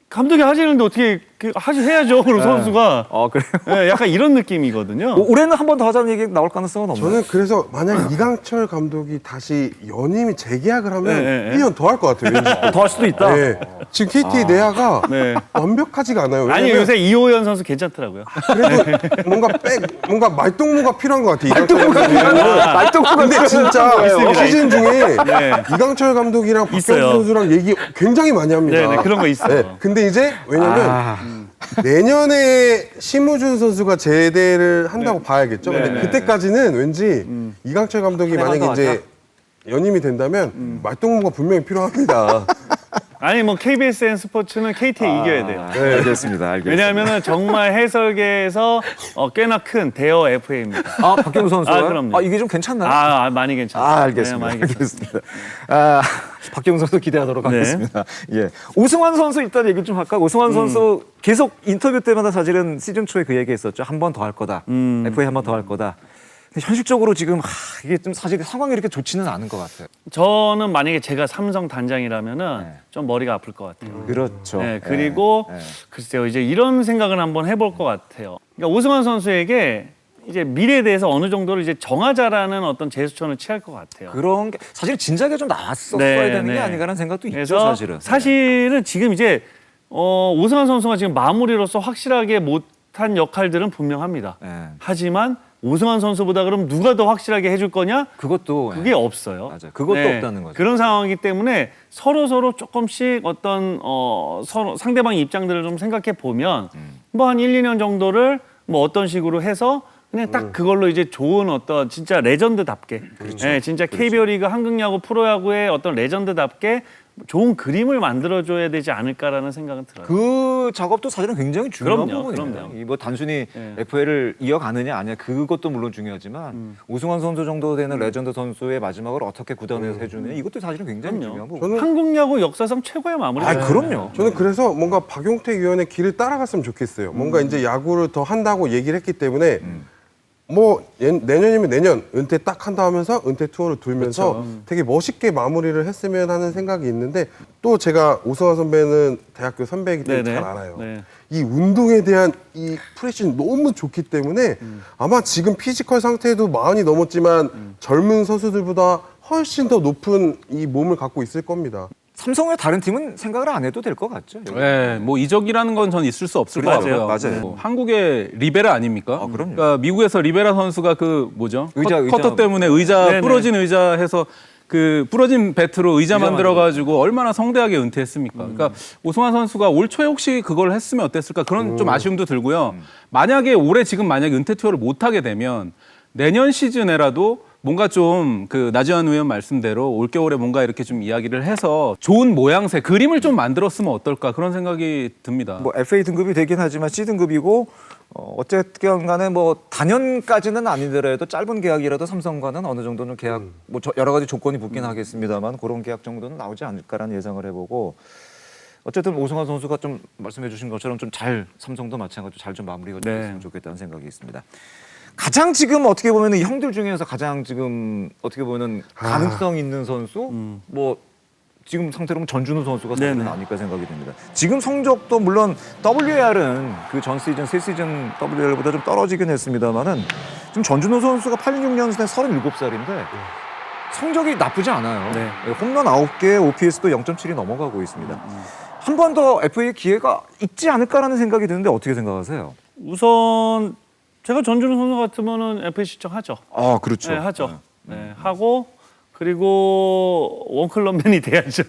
감독이 하시는데 어떻게 해야죠. 그럼 선수가 그래요? 예, 약간 이런 느낌이거든요. 올해는 한 번 더 하자는 얘기 나올 가능성은 없나요? 저는 그래서 만약 이강철 감독이 다시 연임이 재계약을 하면 네, 네. 1년 더 할 것 같아요. 왠지. 더 할 수도 있다. 네. 지금 KT 내야가 네. 완벽하지가 않아요. 아니 왜냐면 요새 이호연 선수 괜찮더라고요. 그래도 뭔가 말동무가 필요한 것 같아요. 이강철 감독이. 말동무가 근데 진짜 있습니다, 시즌 중에 네. 이강철 감독이랑 박경수 있어요. 선수랑 얘기 굉장히 많이 합니다. 네, 그런 거 있어요. 네, 근데 이제 왜냐면 내년에 심우준 선수가 제대를 한다고 봐야겠죠. 근데 그때까지는 왠지 이강철 감독이 만약에 더 이제 하자. 연임이 된다면 말동무가 분명히 필요합니다. 아니 뭐 KBSN 스포츠는 KT에 이겨야 돼요. 네, 알겠습니다. 왜냐하면 정말 해설계에서 꽤나 큰 대여 FA입니다. 박경수 선수가 그럼요. 이게 좀 괜찮나요? 많이 괜찮아요. 알겠습니다. 네, 많이 괜찮아요. 알겠습니다. 박경수 선수 기대하도록 네. 하겠습니다. 예. 오승환 선수 일단 얘기 좀 할까? 오승환 선수 계속 인터뷰 때마다 사실은 시즌 초에 그 얘기했었죠. 한 번 더 할 거다. FA 한 번 더 할 거다. 근데 현실적으로 지금 이게 좀 사실 상황이 이렇게 좋지는 않은 것 같아요. 저는 만약에 제가 삼성 단장이라면은 네. 좀 머리가 아플 것 같아요. 그렇죠. 네, 그리고 네. 글쎄요 이제 이런 생각을 한번 해볼 것 같아요. 그러니까 오승환 선수에게 이제 미래에 대해서 어느 정도로 이제 정하자라는 어떤 제스처는 취할 것 같아요. 그런 게 사실 진작에 좀 나왔었어야 네, 되는 게 네. 아닌가라는 생각도 있죠, 그래서 사실은. 지금 이제 오승환 선수가 지금 마무리로서 확실하게 못한 역할들은 분명합니다. 네. 하지만 오승환 선수보다 그럼 누가 더 확실하게 해줄 거냐? 그것도 그게 없어요. 맞아요. 그것도 없다는 거죠. 그런 상황이기 때문에 서로 조금씩 어떤 서로 상대방의 입장들을 좀 생각해 보면 뭐 한 1, 2년 정도를 뭐 어떤 식으로 해서 그냥 딱 그걸로 이제 좋은 어떤 진짜 레전드답게, 예, 진짜 KBO 리그 한국야구 프로야구의 어떤 레전드답게 좋은 그림을 만들어줘야 되지 않을까라는 생각은 들어요. 그 작업도 사실은 굉장히 중요한 그럼요, 부분이에요. 그럼요. 이 뭐 단순히 네. FA를 이어가느냐 아니냐 그것도 물론 중요하지만 오승환 선수 정도 되는 레전드 선수의 마지막을 어떻게 구단에서 해주느냐 이것도 사실은 굉장히 그럼요. 중요한 부분. 저는 한국야구 역사상 최고의 마무리죠. 그럼요. 저는 그래서 뭔가 박용택 위원의 길을 따라갔으면 좋겠어요. 뭔가 이제 야구를 더 한다고 얘기를 했기 때문에 뭐 내년이면 내년 은퇴 딱 한다 하면서 은퇴 투어를 돌면서 되게 멋있게 마무리를 했으면 하는 생각이 있는데 또 제가 오승환 선배는 대학교 선배이기 때문에 네네. 잘 알아요. 네. 이 운동에 대한 이 프레시는 너무 좋기 때문에 아마 지금 피지컬 상태도 40이 넘었지만 젊은 선수들보다 훨씬 더 높은 이 몸을 갖고 있을 겁니다. 삼성의 다른 팀은 생각을 안 해도 될 것 같죠. 여기. 네, 뭐 이적이라는 건 전 있을 수 없을 것 맞아요, 같고요. 맞아요. 뭐 한국의 리베라 아닙니까? 그럼요. 그러니까 미국에서 리베라 선수가 그 뭐죠? 의자. 커터 때문에 의자 네네. 부러진 의자 해서 그 부러진 배트로 의자 만들어 가지고 얼마나 성대하게 은퇴했습니까? 그러니까 오승환 선수가 올 초에 혹시 그걸 했으면 어땠을까? 그런 좀 아쉬움도 들고요. 만약에 올해 지금 만약에 은퇴 투어를 못 하게 되면 내년 시즌에라도 뭔가 좀 그 나지완 의원 말씀대로 올겨울에 뭔가 이렇게 좀 이야기를 해서 좋은 모양새, 그림을 좀 만들었으면 어떨까 그런 생각이 듭니다. 뭐 FA 등급이 되긴 하지만 C 등급이고 어쨌든 간에 뭐 단연까지는 아니더라도 짧은 계약이라도 삼성과는 어느 정도는 계약 뭐 여러 가지 조건이 붙긴 하겠습니다만 그런 계약 정도는 나오지 않을까라는 예상을 해보고 어쨌든 오승환 선수가 좀 말씀해 주신 것처럼 좀 잘 삼성도 마찬가지로 잘 좀 마무리가 네. 됐으면 좋겠다는 생각이 있습니다. 가장 지금 어떻게 보면 이 형들 중에서 가장 지금 어떻게 보면 가능성 있는 선수 뭐 지금 상태로는 전준우 선수가 사실은 네네. 아닐까 생각이 듭니다. 지금 성적도 물론 WAR은 그 전 시즌 새 시즌 WAR보다 좀 떨어지긴 했습니다만은 지금 전준우 선수가 86년생 37살인데 성적이 나쁘지 않아요. 네. 홈런 9개, OPS도 0.7이 넘어가고 있습니다. 한 번 더 FA 기회가 있지 않을까라는 생각이 드는데 어떻게 생각하세요? 우선 제가 전준우 선수 같으면은 FA 신청하죠. 아 그렇죠. 네, 하죠. 네, 하고 그리고 원클럽맨이 돼야죠.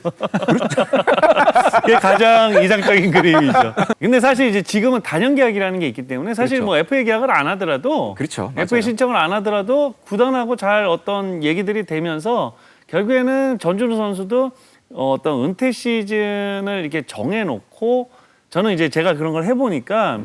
그게 가장 이상적인 그림이죠. 근데 사실 이제 지금은 단연 계약이라는 게 있기 때문에 사실 그렇죠. 뭐 FA 계약을 안 하더라도 그렇죠. FA 맞아요. 신청을 안 하더라도 구단하고 잘 어떤 얘기들이 되면서 결국에는 전준우 선수도 어떤 은퇴 시즌을 이렇게 정해놓고 저는 이제 제가 그런 걸 해보니까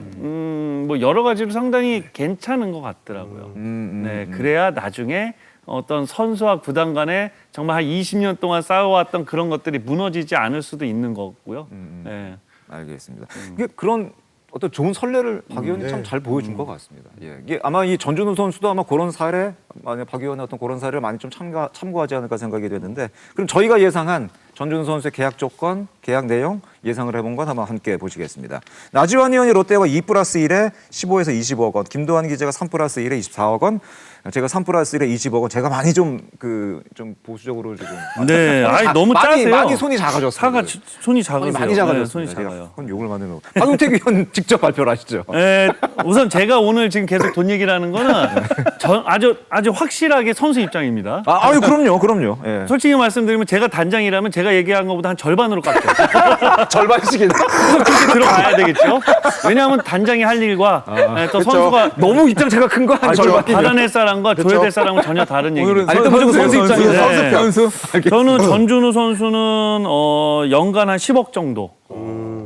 뭐 여러 가지로 상당히 괜찮은 것 같더라고요. 네, 그래야 나중에 어떤 선수와 구단 간에 정말 한 20년 동안 쌓아왔던 그런 것들이 무너지지 않을 수도 있는 거고요. 네. 알겠습니다. 이게 그런 어떤 좋은 선례를 박 의원이 참 잘 보여준 것 같습니다. 예, 이게 아마 이 전준우 선수도 아마 그런 사례, 만약 박 의원의 어떤 그런 사례를 많이 좀 참고하지 않을까 생각이 되는데, 그럼 저희가 예상한 전준우 선수의 계약 조건, 계약 내용 예상을 해본 건 한번 함께 보시겠습니다. 나지완 의원이 롯데와 2+1에 15에서 20억 원, 김도환 기자가 3+1에 24억 원, 제가 3+1에 20억 원, 제가 많이 좀 보수적으로 지금 네, 아니 너무 짜세요. 많이 손이 작아졌어요. 손이 작아요. 많이 작아졌어요. 손이 작아요. 그건 욕을 많이 먹어. 박용택 의원 직접 발표를 하시죠. 네, 우선 제가 오늘 지금 계속 돈 얘기를 하는 거는 아주 확실하게 선수 입장입니다. 아유 그럼요. 예. 솔직히 말씀드리면 제가 단장이라면 제가 얘기한 것보다 한 절반으로 깎죠. 절반씩이나. 그렇게 들어가야 되겠죠. 왜냐하면 단장이 할 일과 또 선수가 너무 입장 제가 큰 거 아니에요? 절반이면. 받아낼 사람과 줘야 될 사람은 전혀 다른 얘기입니다. 일단 무조건 선수 입장이에요. 네. 선수. 저는 전준우 선수는 연간 한 10억 정도.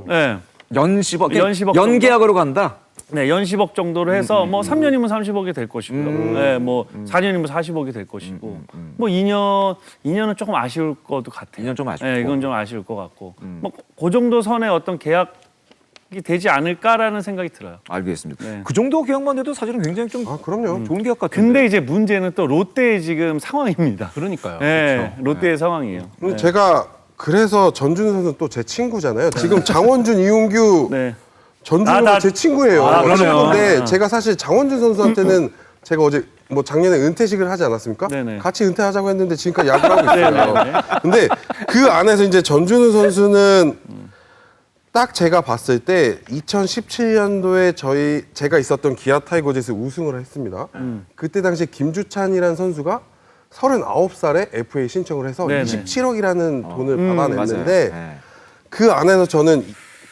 네. 연 10억. 연 10억 연계약으로 간다. 네, 연 10억 정도로 해서 뭐 3년이면 30억이 될 것이고요. 네, 뭐 4년이면 40억이 될 것이고. 뭐 2년은 조금 아쉬울 것도 같아요. 2년 좀 아쉽고. 네, 이건 좀 아쉬울 것 같고. 뭐 그 정도 선의 어떤 계약이 되지 않을까라는 생각이 들어요. 알겠습니다. 네. 그 정도 계약만 해도 사실은 굉장히 좀 그럼요. 좋은 계약 같은데. 근데 이제 문제는 또 롯데의 지금 상황입니다. 그러니까요. 네, 그렇죠. 롯데의 상황이에요. 근데 제가 그래서 전준우 선수는 또 제 친구잖아요. 지금 장원준, 이용규, 네. 전준우가 제 친구예요. 그러네요. 친구인데 제가 사실 장원준 선수한테는 제가 어제 뭐 작년에 은퇴식을 하지 않았습니까? 네네. 같이 은퇴하자고 했는데 지금까지 야구를 하고 있어요. 네네네. 근데 그 안에서 이제 전준우 선수는 딱 제가 봤을 때 2017년도에 제가 있었던 기아 타이거즈에서 우승을 했습니다. 그때 당시에 김주찬이라는 선수가 39살에 FA 신청을 해서 네네. 27억이라는 돈을 맞아요. 받아냈는데 네. 그 안에서 저는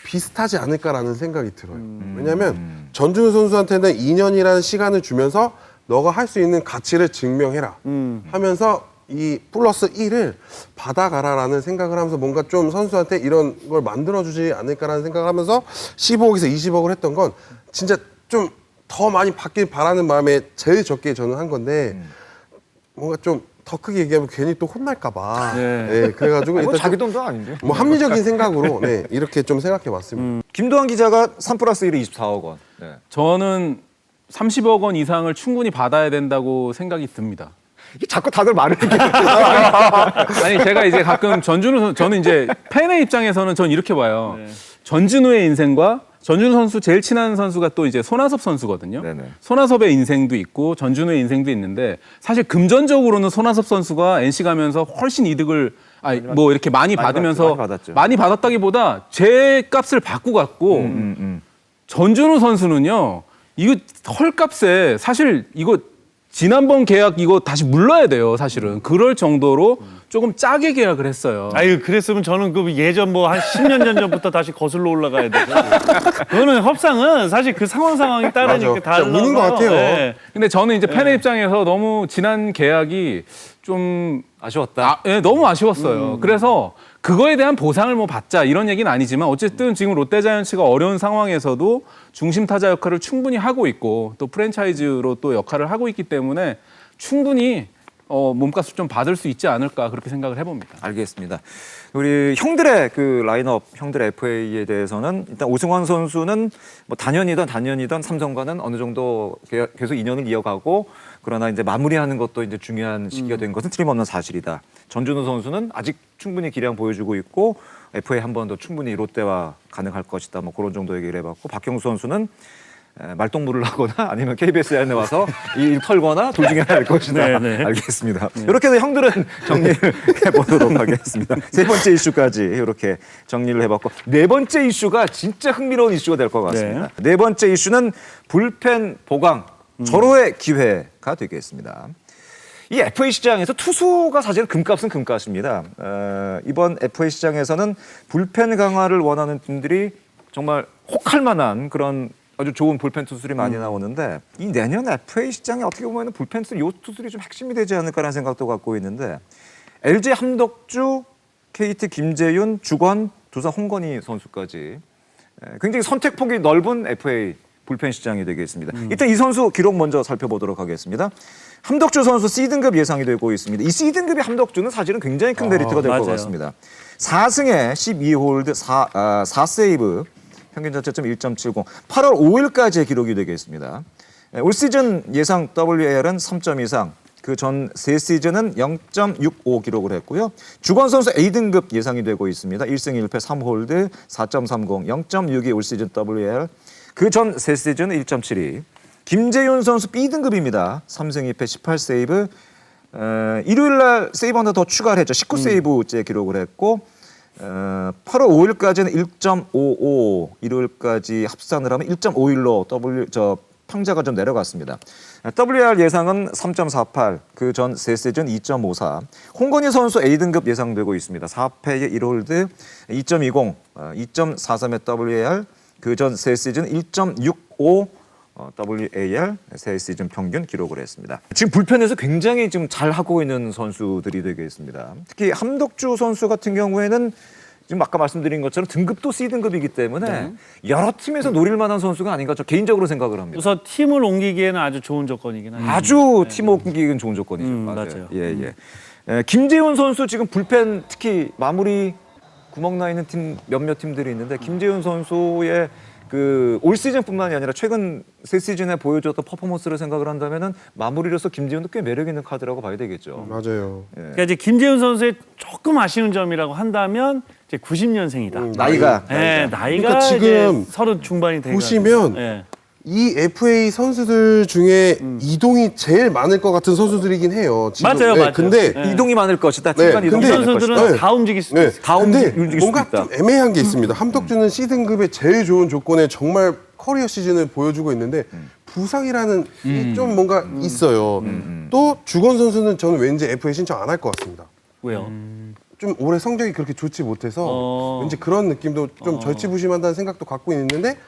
비슷하지 않을까라는 생각이 들어요. 왜냐하면 전준우 선수한테는 2년이라는 시간을 주면서 너가 할 수 있는 가치를 증명해라 하면서 이 플러스 1을 받아가라라는 생각을 하면서 뭔가 좀 선수한테 이런 걸 만들어주지 않을까라는 생각을 하면서 15억에서 20억을 했던 건 진짜 좀 더 많이 받길 바라는 마음에 제일 적게 저는 한 건데 뭔가 좀 더 크게 얘기하면 괜히 또 혼날까봐. 네. 네, 그래가지고 이건 일단 자기 좀 돈도 아닌데. 뭐 합리적인 생각으로 네, 이렇게 좀 생각해봤습니다. 김도환 기자가 3+1에 24억 원. 네. 저는 30억 원 이상을 충분히 받아야 된다고 생각이 듭니다. 이게 자꾸 다들 말을 이렇게. 아니 제가 이제 가끔 전준우 선수, 저는 이제 팬의 입장에서는 전 이렇게 봐요. 전준우의 인생과 전준우 선수 제일 친한 선수가 또 이제 손아섭 선수거든요. 네네. 손아섭의 인생도 있고 전준우의 인생도 있는데 사실 금전적으로는 손아섭 선수가 NC 가면서 훨씬 이득을 뭐 이렇게 많이 받으면서 많이 받았죠. 받았다기보다 제 값을 받고 갔고 전준우 선수는요. 이거 헐값에 사실 이거 지난번 계약 이거 다시 물러야 돼요, 사실은. 그럴 정도로 조금 짜게 계약을 했어요. 아유, 그랬으면 저는 그 예전 뭐 한 10년 전부터 다시 거슬러 올라가야 되고. 그거는 협상은 사실 그 상황이 따르니까 맞아. 달라서. 진짜 운인 것 같아요. 네. 근데 저는 이제 팬의 입장에서 너무 지난 계약이 좀 아쉬웠다. 너무 아쉬웠어요. 그래서 그거에 대한 보상을 뭐 받자 이런 얘기는 아니지만 어쨌든 지금 롯데자이언츠가 어려운 상황에서도 중심 타자 역할을 충분히 하고 있고 또 프랜차이즈로 또 역할을 하고 있기 때문에 충분히 몸값을 좀 받을 수 있지 않을까 그렇게 생각을 해봅니다. 알겠습니다. 우리 형들의 그 라인업, 형들의 FA에 대해서는 일단 오승환 선수는 뭐 단연이던 삼성과는 어느 정도 계속 인연을 이어가고 그러나 이제 마무리하는 것도 이제 중요한 시기가 된 것은 틀림없는 사실이다. 전준우 선수는 아직 충분히 기량 보여주고 있고 FA 한 번 더 충분히 롯데와 가능할 것이다. 뭐 그런 정도 얘기를 해봤고 박경수 선수는 말동무를 하거나 아니면 KBS 안에 와서 일 털거나 둘 중에 하나일 것이다. 네네. 알겠습니다. 이렇게 해서 형들은 정리를 해보도록 하겠습니다. 세 번째 이슈까지 이렇게 정리를 해봤고 네 번째 이슈가 진짜 흥미로운 이슈가 될 것 같습니다. 네 번째 이슈는 불펜 보강 절호의 기회가 되겠습니다. 이 FA 시장에서 투수가 사실 금값은 금값입니다. 이번 FA 시장에서는 불펜 강화를 원하는 팀들이 정말 혹할 만한 그런 아주 좋은 불펜 투수들이 많이 나오는데 이 내년 FA 시장에 어떻게 보면 불펜 투수, 요 투수들이 좀 핵심이 되지 않을까라는 생각도 갖고 있는데 LG 함덕주, KT 김재윤, 주건, 두산 홍건희 선수까지 굉장히 선택폭이 넓은 FA 불펜 시장이 되겠습니다. 일단 이 선수 기록 먼저 살펴보도록 하겠습니다. 함덕주 선수 C등급 예상이 되고 있습니다. 이 C등급의 함덕주는 사실은 굉장히 큰 메리트가 될 것 맞아요. 같습니다. 4승에 12홀드 4세이브 평균 자체점 1.70 8월 5일까지의 기록이 되겠습니다. 올 시즌 예상 WAR은 3점 이상 그 전 세 시즌은 0.65 기록을 했고요. 주건 선수 A등급 예상이 되고 있습니다. 1승 1패 3홀드 4.30 0.62 올 시즌 WAR 그 전 세 시즌은 1.72 김재윤 선수 B등급입니다. 3승 2패 18세이브 일요일 날 세이브 하나 더 추가를 했죠. 19세이브째 기록을 했고 8월 5일까지는 1.55 일요일까지 합산을 하면 1.51로 평자가 좀 내려갔습니다. WR 예상은 3.48, 그 전 세 시즌 2.54. 홍건희 선수 A등급 예상되고 있습니다. 4패에 1홀드 2.20, 2.43의 WAR, 그 전 세 시즌 1.65 WAR 세 시즌 평균 기록을 했습니다. 지금 불펜에서 굉장히 지금 잘 하고 있는 선수들이 되겠습니다. 특히 함덕주 선수 같은 경우에는 지금 아까 말씀드린 것처럼 등급도 C등급이기 때문에 여러 팀에서 노릴 만한 선수가 아닌가 저 개인적으로 생각을 합니다. 우선 팀을 옮기기에는 아주 좋은 조건이긴 하죠. 아주 팀 옮기기는 좋은 조건이죠. 맞아요. 예. 김재훈 선수 지금 불펜 특히 마무리 구멍 나 있는 팀 몇몇 팀들이 있는데 김재훈 선수의 그 올 시즌뿐만이 아니라 최근 세 시즌에 보여줬던 퍼포먼스를 생각을 한다면은 마무리로서 김재훈도 꽤 매력 있는 카드라고 봐야 되겠죠. 맞아요. 그러니까 이제 김재훈 선수의 조금 아쉬운 점이라고 한다면 이제 90년생이다. 나이가 나이가 그러니까 지금 30 중반이 되고 보시면 이 FA 선수들 중에 이동이 제일 많을 것 같은 선수들이긴 해요. 지금. 맞아요, 맞아요. 근데 네. 이동이 많을 것이다. 네, 팀간 이동이 근데 많을 선수들은 것이다. 네. 다 움직일 수도 네. 있어요. 다 근데 움직일 수 뭔가 있다. 좀 애매한 게 있습니다. 함덕주는 C등급의 제일 좋은 조건에 정말 커리어 시즌을 보여주고 있는데 부상이라는 게 좀 뭔가 있어요. 또 주건 선수는 저는 왠지 FA 신청 안 할 것 같습니다. 왜요? 좀 올해 성적이 그렇게 좋지 못해서 왠지 그런 느낌도 좀 절치부심한다는 생각도 갖고 있는데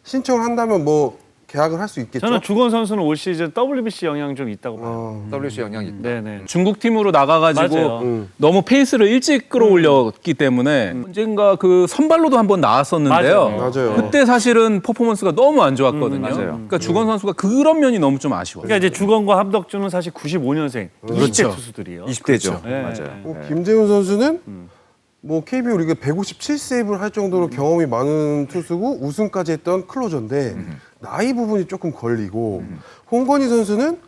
신청을 한다면 뭐 계약을 할 수 있겠죠. 저는 주건 선수는 올 시즌 WBC 영향 좀 있다고 봐요. WC 영향이 있다. 네네. 중국 팀으로 나가가지고 맞아요. 너무 페이스를 일찍 끌어올렸기 때문에 언젠가 그 선발로도 한번 나왔었는데요. 맞아요. 그때 사실은 퍼포먼스가 너무 안 좋았거든요. 맞아요. 그러니까 주건 선수가 그런 면이 너무 좀 아쉬워요. 그러니까 이제 주건과 함덕주는 사실 95년생 20대 그렇죠. 투수들이에요. 20대죠. 네. 맞아요. 김재훈 선수는 뭐 KBO 리그 157세이브를 할 정도로 경험이 많은 투수고 우승까지 했던 클로저인데 나이 부분이 조금 걸리고 홍건희 선수는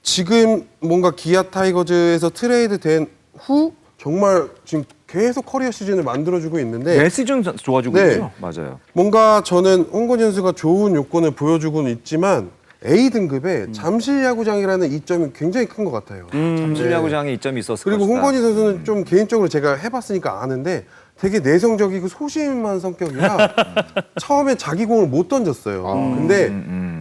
지금 뭔가 기아 타이거즈에서 트레이드 된 후 정말 지금 계속 커리어 시즌을 만들어주고 있는데 매 시즌 좋아지고 네. 있죠. 맞아요. 뭔가 저는 홍건희 선수가 좋은 요건을 보여주고는 있지만 A등급에 잠실 야구장이라는 이점이 굉장히 큰 것 같아요. 잠실 야구장에 이점이 있었을 그리고 것이다. 홍건희 선수는 좀 개인적으로 제가 해봤으니까 아는데 되게 내성적이고 소심한 성격이라 처음에 자기 공을 못 던졌어요. 근데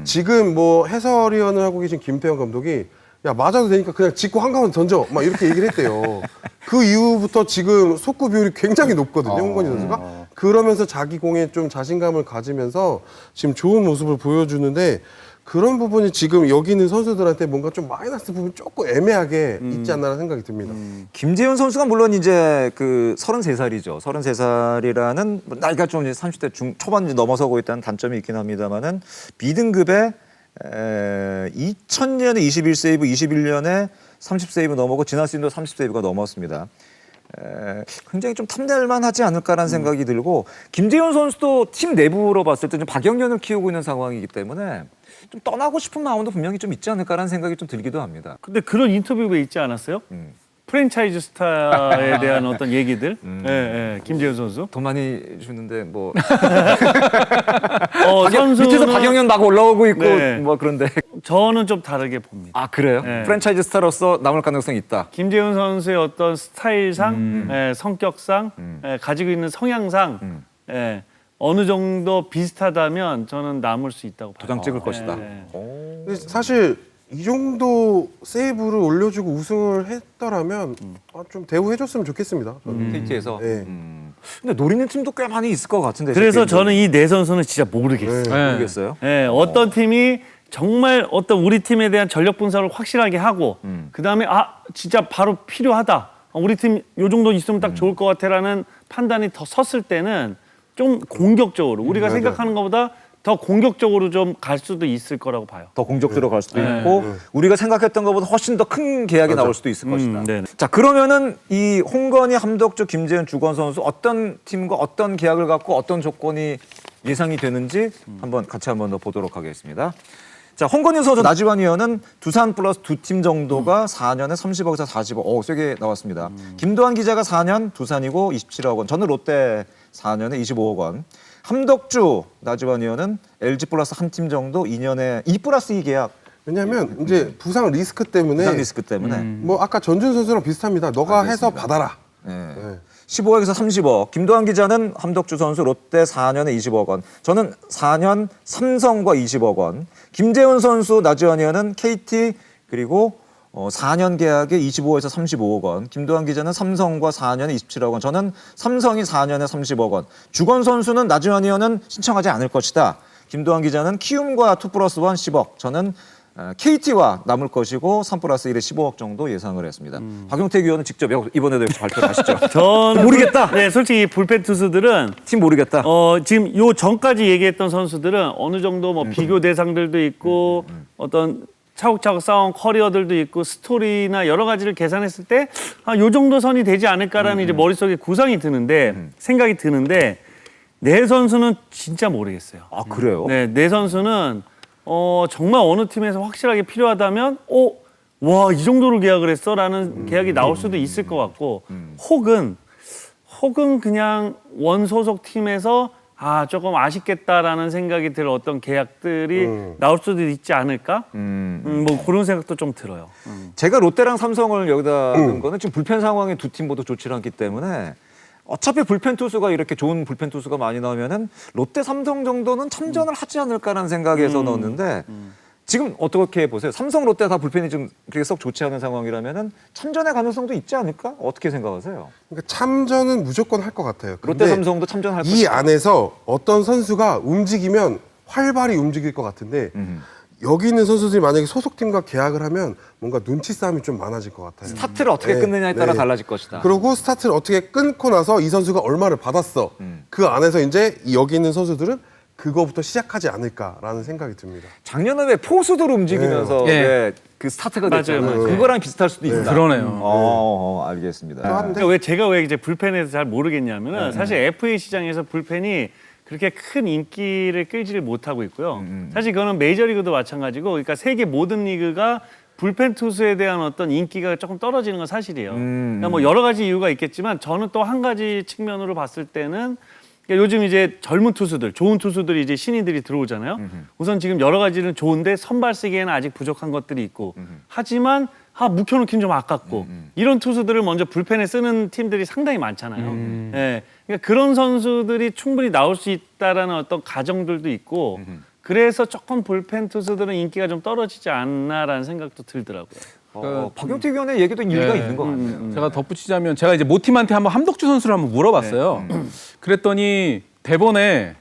지금 뭐 해설위원을 하고 계신 김태형 감독이 야 맞아도 되니까 그냥 짚고 한가운데 던져 막 이렇게 얘기를 했대요. 그 이후부터 지금 속구 비율이 굉장히 높거든요. 홍건희 선수가. 그러면서 자기 공에 좀 자신감을 가지면서 지금 좋은 모습을 보여주는데 그런 부분이 지금 여기 있는 선수들한테 뭔가 좀 마이너스 부분 조금 애매하게 있지 않나라는 생각이 듭니다. 김재훈 선수가 물론 이제 그 33살이죠. 33살이라는 나이가 좀 이제 30대 초반 이제 넘어서고 있다는 단점이 있긴 합니다만은 B등급에 2000년에 21세이브, 21년에 30세이브 넘었고 지난 시즌도 30세이브가 넘었습니다. 굉장히 좀 탐낼만 하지 않을까라는 생각이 들고 김재훈 선수도 팀 내부로 봤을 때 좀 박영련을 키우고 있는 상황이기 때문에 좀 떠나고 싶은 마음도 분명히 좀 있지 않을까라는 생각이 좀 들기도 합니다. 근데 그런 인터뷰가 있지 않았어요? 프랜차이즈 스타에 대한 어떤 얘기들. 김재훈 선수. 돈 많이 주는데 뭐 선수는 밑에서 박영현 막 올라오고 있고 네. 뭐 그런데 저는 좀 다르게 봅니다. 아 그래요? 네. 프랜차이즈 스타로서 남을 가능성이 있다. 김재훈 선수의 어떤 스타일상, 성격상, 가지고 있는 성향상 어느 정도 비슷하다면 저는 남을 수 있다고 봐요. 도장 찍을 것이다. 근데 사실 이 정도 세이브를 올려주고 우승을 했더라면 좀 대우해줬으면 좋겠습니다. 저는. KT에서. 네. 근데 노리는 팀도 꽤 많이 있을 것 같은데. 그래서 저는 이 네 선수는 진짜 모르겠어요. 네. 모르겠어요. 어떤 팀이 정말 어떤 우리 팀에 대한 전력 분석을 확실하게 하고 그다음에 진짜 바로 필요하다. 우리 팀 요 정도 있으면 딱 좋을 것 같아라는 판단이 더 섰을 때는 좀 공격적으로 우리가 맞아요. 생각하는 것보다 더 공격적으로 좀 갈 수도 있을 거라고 봐요. 더 공격적으로 갈 수도 네. 있고 우리가 생각했던 것보다 훨씬 더 큰 계약이 나올 수도 있을 것이다. 네네. 자, 그러면은 이 홍건희, 함덕주, 김재현, 주건 선수 어떤 팀과 어떤 계약을 갖고 어떤 조건이 예상이 되는지 한번 같이 한번 더 보도록 하겠습니다. 자, 홍건희 선수, 나지완 위원은 두산 플러스 두 팀 정도가 4년에 30억에서 40억. 오, 세게 나왔습니다. 김도환 기자가 4년 두산이고 27억 원. 저는 롯데 4년에 25억 원. 함덕주, 나지완 위원은 LG 플러스 한 팀 정도 2년에 2 플러스 2 계약. 왜냐하면 이제 부상 리스크 때문에 부상 리스크 때문에. 뭐 아까 전준 선수랑 비슷합니다. 너가 해서 받아라. 네. 네. 15억에서 30억. 김도환 기자는 함덕주 선수 롯데 4년에 20억 원. 저는 4년 삼성과 20억 원. 김재훈 선수, 나지완 위원은 KT 그리고 4년 계약에 25에서 35억 원. 김도환 기자는 삼성과 4년에 27억 원. 저는 삼성이 4년에 30억 원. 주건 선수는 나지완 위원은 신청하지 않을 것이다. 김도환 기자는 키움과 2 플러스 1 10억. 저는 KT와 남을 것이고 3 플러스 1에 15억 정도 예상을 했습니다. 박용택 위원은 직접 이번에도 발표를 하시죠. 전 모르겠다. 네, 솔직히 불펜 투수들은 팀 모르겠다. 지금 요 전까지 얘기했던 선수들은 어느 정도 뭐 비교 대상들도 있고 어떤 차곡차곡 쌓아온 커리어들도 있고 스토리나 여러 가지를 계산했을 때 요 정도 선이 되지 않을까라는 이제 머릿속에 구상이 드는데 생각이 드는데 내 선수는 진짜 모르겠어요. 아, 그래요? 네, 내 선수는 정말 어느 팀에서 확실하게 필요하다면 와, 이 정도로 계약을 했어라는 계약이 나올 수도 있을 것 같고 혹은 그냥 원 소속 팀에서 조금 아쉽겠다라는 생각이 들 어떤 계약들이 나올 수도 있지 않을까? 뭐 그런 생각도 좀 들어요. 제가 롯데랑 삼성을 여기다 넣은 거는 지금 불펜 상황이 두 팀 모두 좋지 않기 때문에 어차피 불펜 투수가 이렇게 좋은 불펜 투수가 많이 나오면은 롯데, 삼성 정도는 참전을 하지 않을까라는 생각에서 넣었는데 지금 어떻게 보세요? 삼성, 롯데 다 불펜이 좀 그렇게 썩 좋지 않은 상황이라면은 참전의 가능성도 있지 않을까? 어떻게 생각하세요? 그러니까 참전은 무조건 할 것 같아요. 롯데, 근데 삼성도 참전할 이 것이다. 안에서 어떤 선수가 움직이면 활발히 움직일 것 같은데 여기 있는 선수들이 만약에 소속팀과 계약을 하면 뭔가 눈치 싸움이 좀 많아질 것 같아요. 스타트를 어떻게 네, 끊느냐에 따라 네. 달라질 것이다. 그리고 스타트를 어떻게 끊고 나서 이 선수가 얼마를 받았어. 그 안에서 이제 여기 있는 선수들은 그거부터 시작하지 않을까라는 생각이 듭니다. 작년에 왜 포수들 움직이면서 네. 왜 그 스타트가 됐잖아요. 맞아요. 그거랑 비슷할 수도 있다. 그러네요. 알겠습니다. 그러니까 제가 왜 이제 불펜에서 잘 모르겠냐면은 사실 FA 시장에서 불펜이 그렇게 큰 인기를 끌지를 못하고 있고요. 사실 그거는 메이저리그도 마찬가지고, 그러니까 세계 모든 리그가 불펜 투수에 대한 어떤 인기가 조금 떨어지는 건 사실이에요. 그러니까 뭐 여러 가지 이유가 있겠지만 저는 또 한 가지 측면으로 봤을 때는 그러니까 요즘 이제 젊은 투수들, 좋은 투수들이 이제 신인들이 들어오잖아요. 우선 지금 여러 가지는 좋은데 선발 쓰기에는 아직 부족한 것들이 있고, 하지만 묵혀놓긴 좀 아깝고 이런 투수들을 먼저 불펜에 쓰는 팀들이 상당히 많잖아요. 예, 그러니까 그런 선수들이 충분히 나올 수 있다라는 어떤 가정들도 있고, 그래서 조금 불펜 투수들은 인기가 좀 떨어지지 않나라는 생각도 들더라고요. 박용택 위원의 얘기도 일리가 있는 것 같네요. 제가 덧붙이자면 제가 이제 모팀한테 한번 함덕주 선수를 한번 물어봤어요. 그랬더니 대본에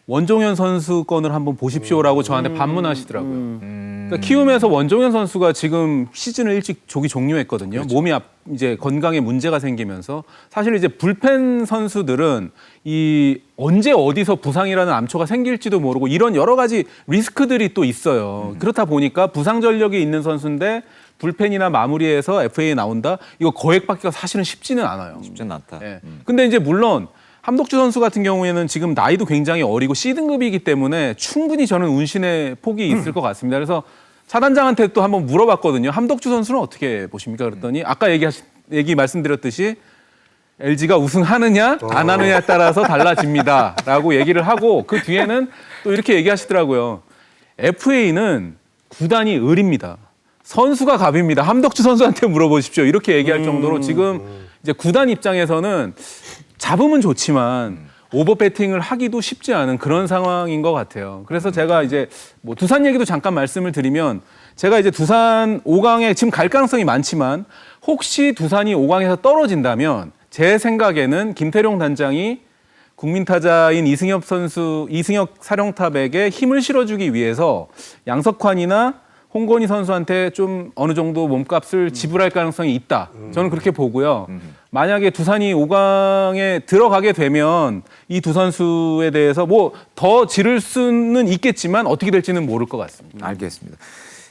원종현 선수 건을 한번 보십시오라고 저한테 반문하시더라고요. 그러니까 키움에서 원종현 선수가 지금 시즌을 일찍 조기 종료했거든요. 몸이 이제 건강에 문제가 생기면서 사실 이제 불펜 선수들은 이 언제 어디서 부상이라는 암초가 생길지도 모르고 이런 여러 가지 리스크들이 또 있어요. 그렇다 보니까 부상 전력이 있는 선수인데 불펜이나 마무리해서 FA에 나온다? 이거 거액 받기가 사실은 쉽지는 않아요. 쉽지는 않다. 예. 근데 이제 물론 함덕주 선수 같은 경우에는 지금 나이도 굉장히 어리고 C등급이기 때문에 충분히 저는 운신의 폭이 있을 것 같습니다. 그래서 차단장한테 또 한번 물어봤거든요. 함덕주 선수는 어떻게 보십니까? 그랬더니 아까 얘기 말씀드렸듯이 LG가 우승하느냐 안 하느냐에 따라서 달라집니다라고 얘기를 하고 그 뒤에는 또 이렇게 얘기하시더라고요. FA는 구단이 을입니다. 선수가 갑입니다. 함덕주 선수한테 물어보십시오. 이렇게 얘기할 정도로 지금 이제 구단 입장에서는 잡으면 좋지만 오버 배팅을 하기도 쉽지 않은 그런 상황인 것 같아요. 그래서 제가 이제 뭐 두산 얘기도 잠깐 말씀을 드리면 제가 이제 두산 5강에 지금 갈 가능성이 많지만 혹시 두산이 5강에서 떨어진다면 제 생각에는 김태룡 단장이 국민타자인 이승엽 사령탑에게 힘을 실어주기 위해서 양석환이나 홍건희 선수한테 좀 어느 정도 몸값을 지불할 가능성이 있다. 저는 그렇게 보고요. 만약에 두산이 5강에 들어가게 되면 이 두 선수에 대해서 뭐 더 지를 수는 있겠지만 어떻게 될지는 모를 것 같습니다. 알겠습니다.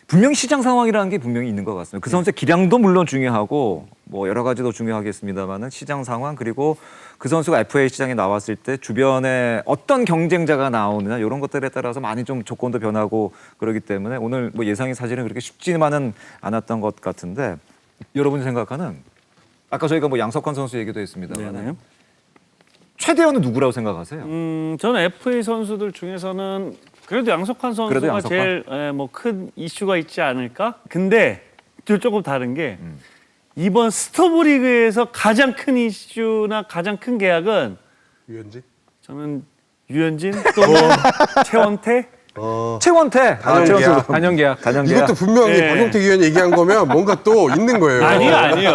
분명히 시장 상황이라는 게 분명히 있는 것 같습니다. 그 선수의 기량도 물론 중요하고 뭐 여러 가지도 중요하겠습니다만은 시장 상황 그리고 그 선수가 FA 시장에 나왔을 때 주변에 어떤 경쟁자가 나오느냐 이런 것들에 따라서 많이 좀 조건도 변하고 그러기 때문에 오늘 뭐 예상이 사실은 그렇게 쉽지만은 않았던 것 같은데 여러분이 생각하는 아까 저희가 뭐 양석환 선수 얘기도 했습니다만 네네. 최대현은 누구라고 생각하세요? 저는 FA 선수들 중에서는 그래도 양석환 선수가 그래도 양석환? 제일 뭐 큰 이슈가 있지 않을까? 근데 또 조금 다른 게 이번 스토브리그에서 가장 큰 이슈나 가장 큰 계약은 유현진? 저는 유현진 또는 최원태. 최원태 단연 최원수. 계약. 단연 계약. 단연 계약. 이것도 분명히 네. 박용택 의원이 얘기한 거면 뭔가 또 있는 거예요. 아니요.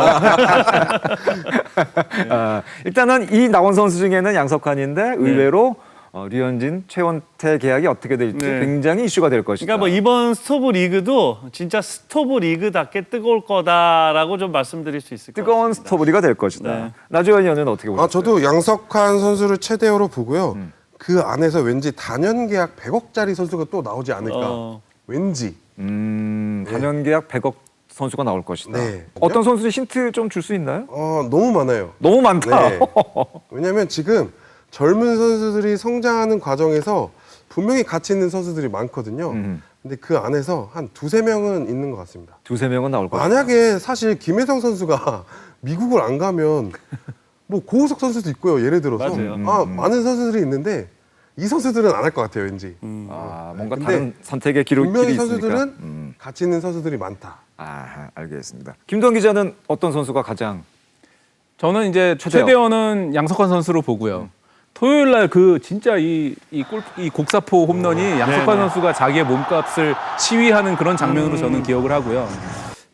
일단은 이 나온 선수 중에는 양석환인데 의외로 류현진, 최원태 계약이 어떻게 될지 네. 굉장히 이슈가 될 것이다. 그러니까 뭐 이번 스토브 리그도 진짜 스토브 리그답게 뜨거울 거다라고 좀 말씀드릴 수 있을 것 같아요. 뜨거운 스토브리가 될 것이다. 네. 나주현 의원은 어떻게 보세요? 저도 양석환 선수를 최대어로 보고요. 그 안에서 왠지 단연 계약 100억짜리 선수가 또 나오지 않을까. 왠지. 단연 계약 100억 선수가 나올 것이다. 네. 어떤 선수들 힌트 좀 줄 수 있나요? 너무 많아요. 너무 많다. 네. 왜냐하면 지금 젊은 선수들이 성장하는 과정에서 분명히 가치 있는 선수들이 많거든요. 근데 그 안에서 한 두세 명은 있는 것 같습니다. 두세 명은 나올 것이다. 만약에 사실 김혜성 선수가 미국을 안 가면 뭐 고우석 선수도 있고요. 예를 들어서 맞아요. 많은 선수들이 있는데 이 선수들은 안 할 것 같아요. 왠지. 뭔가 근데 다른 선택의 길이 분명히 있으니까. 선수들은 가치 있는 선수들이 많다. 알겠습니다. 김동 기자는 어떤 선수가 가장 저는 이제 최대현. 최대현은 양석환 선수로 보고요. 토요일 날 그 진짜 이 곡사포 홈런이 양석환 네네. 선수가 자기의 몸값을 시위하는 그런 장면으로 저는 기억을 하고요.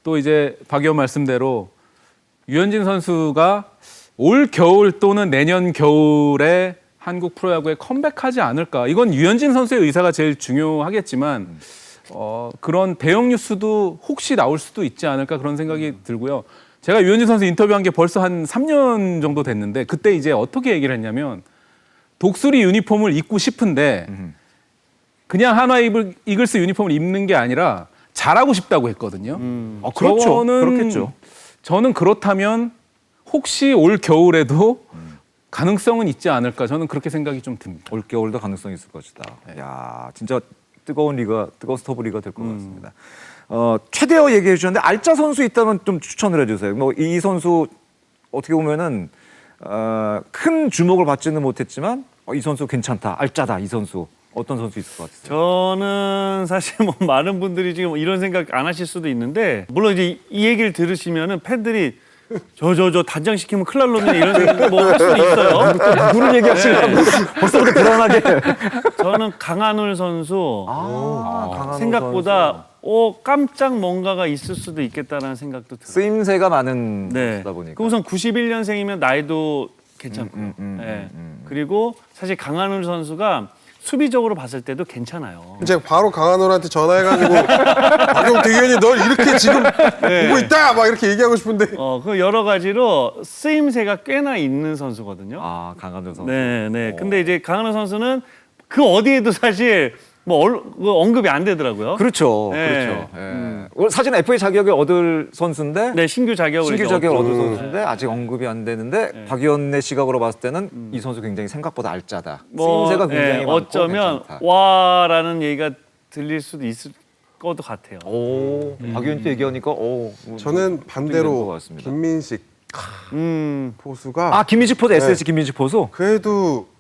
또 이제 박 의원 말씀대로 유현진 선수가 올 겨울 또는 내년 겨울에 한국 프로야구에 컴백하지 않을까. 이건 유현진 선수의 의사가 제일 중요하겠지만 그런 대형 뉴스도 혹시 나올 수도 있지 않을까 그런 생각이 들고요. 제가 유현진 선수 인터뷰한 게 벌써 한 3년 정도 됐는데 그때 이제 어떻게 얘기를 했냐면 독수리 유니폼을 입고 싶은데 그냥 한화 이글스 유니폼을 입는 게 아니라 잘하고 싶다고 했거든요. 그렇죠. 저는 그렇겠죠. 저는 그렇다면 혹시 올 겨울에도 가능성은 있지 않을까 저는 그렇게 생각이 좀 듭니다. 올 겨울도 가능성이 있을 것이다. 야, 진짜 뜨거운 스토브 리가 될 것 같습니다. 최대어 얘기해 주셨는데 알짜 선수 있다면 좀 추천을 해주세요. 뭐 이 선수 어떻게 보면은 큰 주목을 받지는 못했지만 이 선수 괜찮다, 알짜다 이 선수 어떤 선수 있을 것 같으세요? 저는 사실 뭐 많은 분들이 지금 이런 생각 안 하실 수도 있는데 물론 이제 이 얘기를 들으시면은 팬들이 저 단장 시키면 큰일 날로네 이런 생각 뭐할 수도 있어요. 누구를 얘기하시려고 벌써부터 불안하게. 저는 강한울 선수 강한울 생각보다 깜짝 뭔가가 있을 수도 있겠다라는 생각도 들어요. 쓰임새가 많은 네. 선수다 보니까. 그 우선 91년생이면 나이도 괜찮고요. 네. 그리고 사실 강한울 선수가 수비적으로 봤을 때도 괜찮아요. 제가 바로 강한울한테 전화해가지고 박용택 의원이 널 이렇게 지금 보고 있다 막 이렇게 얘기하고 싶은데 그 여러 가지로 쓰임새가 꽤나 있는 선수거든요. 강한울 선수. 네. 근데 이제 강한울 선수는 그 어디에도 사실 언급이 안 되더라고요. 그렇죠. 네. 그렇죠. 예. 사실은 FA 자격을 얻을 선수인데 네, 신규 자격을 신규 이제 자격을 얻고. 얻을 선수인데 아직 언급이 안 되는데 박 의원의 시각으로 봤을 때는 이 선수 굉장히 생각보다 알짜다. 쓰임새가 굉장히 많고 어쩌면 괜찮다. 와라는 얘기가 들릴 수도 있을 것도 같아요. 박 의원 또 얘기하니까 저는 것 반대로 같습니다. 김민식 포수가 김민식 포수 SSG 김민식 포수. 그래도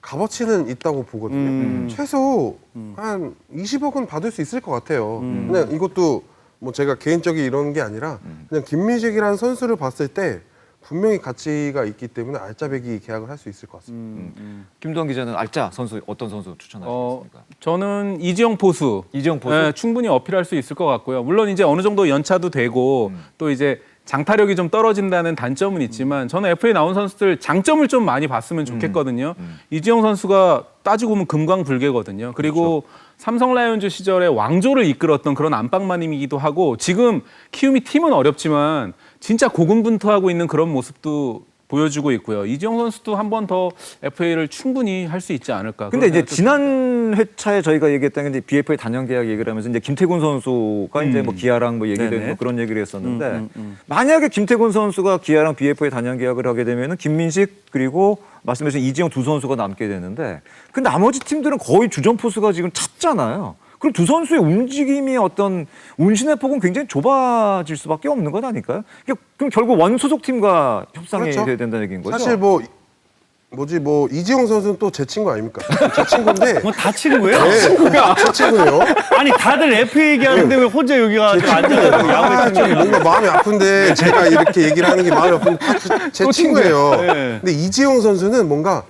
값어치는 있다고 보거든요. 최소 한 20억은 받을 수 있을 것 같아요. 그냥 이것도 뭐 제가 개인적인 이런 게 아니라 그냥 김민식이라는 선수를 봤을 때 분명히 가치가 있기 때문에 알짜배기 계약을 할 수 있을 것 같습니다. 김도환 기자는 알짜 선수 어떤 선수 추천하시겠습니까? 저는 이지영 포수. 이지영 포수. 충분히 어필할 수 있을 것 같고요. 물론 이제 어느 정도 연차도 되고 또 이제 장타력이 좀 떨어진다는 단점은 있지만 저는 FA 나온 선수들 장점을 좀 많이 봤으면 좋겠거든요. 이지영 선수가 따지고 보면 금광불개거든요. 그리고 삼성 라이온즈 시절에 왕조를 이끌었던 그런 안방마님이기도 하고 지금 키움이 팀은 어렵지만 진짜 고군분투하고 있는 그런 모습도 보여주고 있고요. 이지영 선수도 한 번 더 FA를 충분히 할 수 있지 않을까. 근데 이제 그런 생각도 지난 회차에 저희가 얘기했던 게 이제 BFA 단연 계약 얘기를 하면서 이제 김태군 선수가 이제 뭐 기아랑 뭐 얘기되는 네네. 뭐 그런 얘기를 했었는데 만약에 김태군 선수가 기아랑 BFA 단연 계약을 하게 되면은 김민식 그리고 말씀하신 이지영 두 선수가 남게 되는데 그 나머지 팀들은 거의 주전 포수가 지금 찼잖아요. 그럼 두 선수의 움직임이 어떤 운신의 폭은 굉장히 좁아질 수밖에 없는 것 아닐까요? 그럼 결국 원소속 팀과 협상이 그렇죠. 돼야 된다는 얘기인 거죠. 사실 뭐 이지용 선수는 또 제 친구 아닙니까? 제 친구인데. 뭐 다 친구예요? 네, 제 친구예요. 아니 다들 FA 얘기하는데 왜 혼자 여기가 앉아가지고 야구에 좀 친구야? 뭔가 마음이 아픈데 제가 이렇게 얘기를 하는 게 마음이 아픈데 다 제 친구예요. 네. 근데 이지용 선수는 뭔가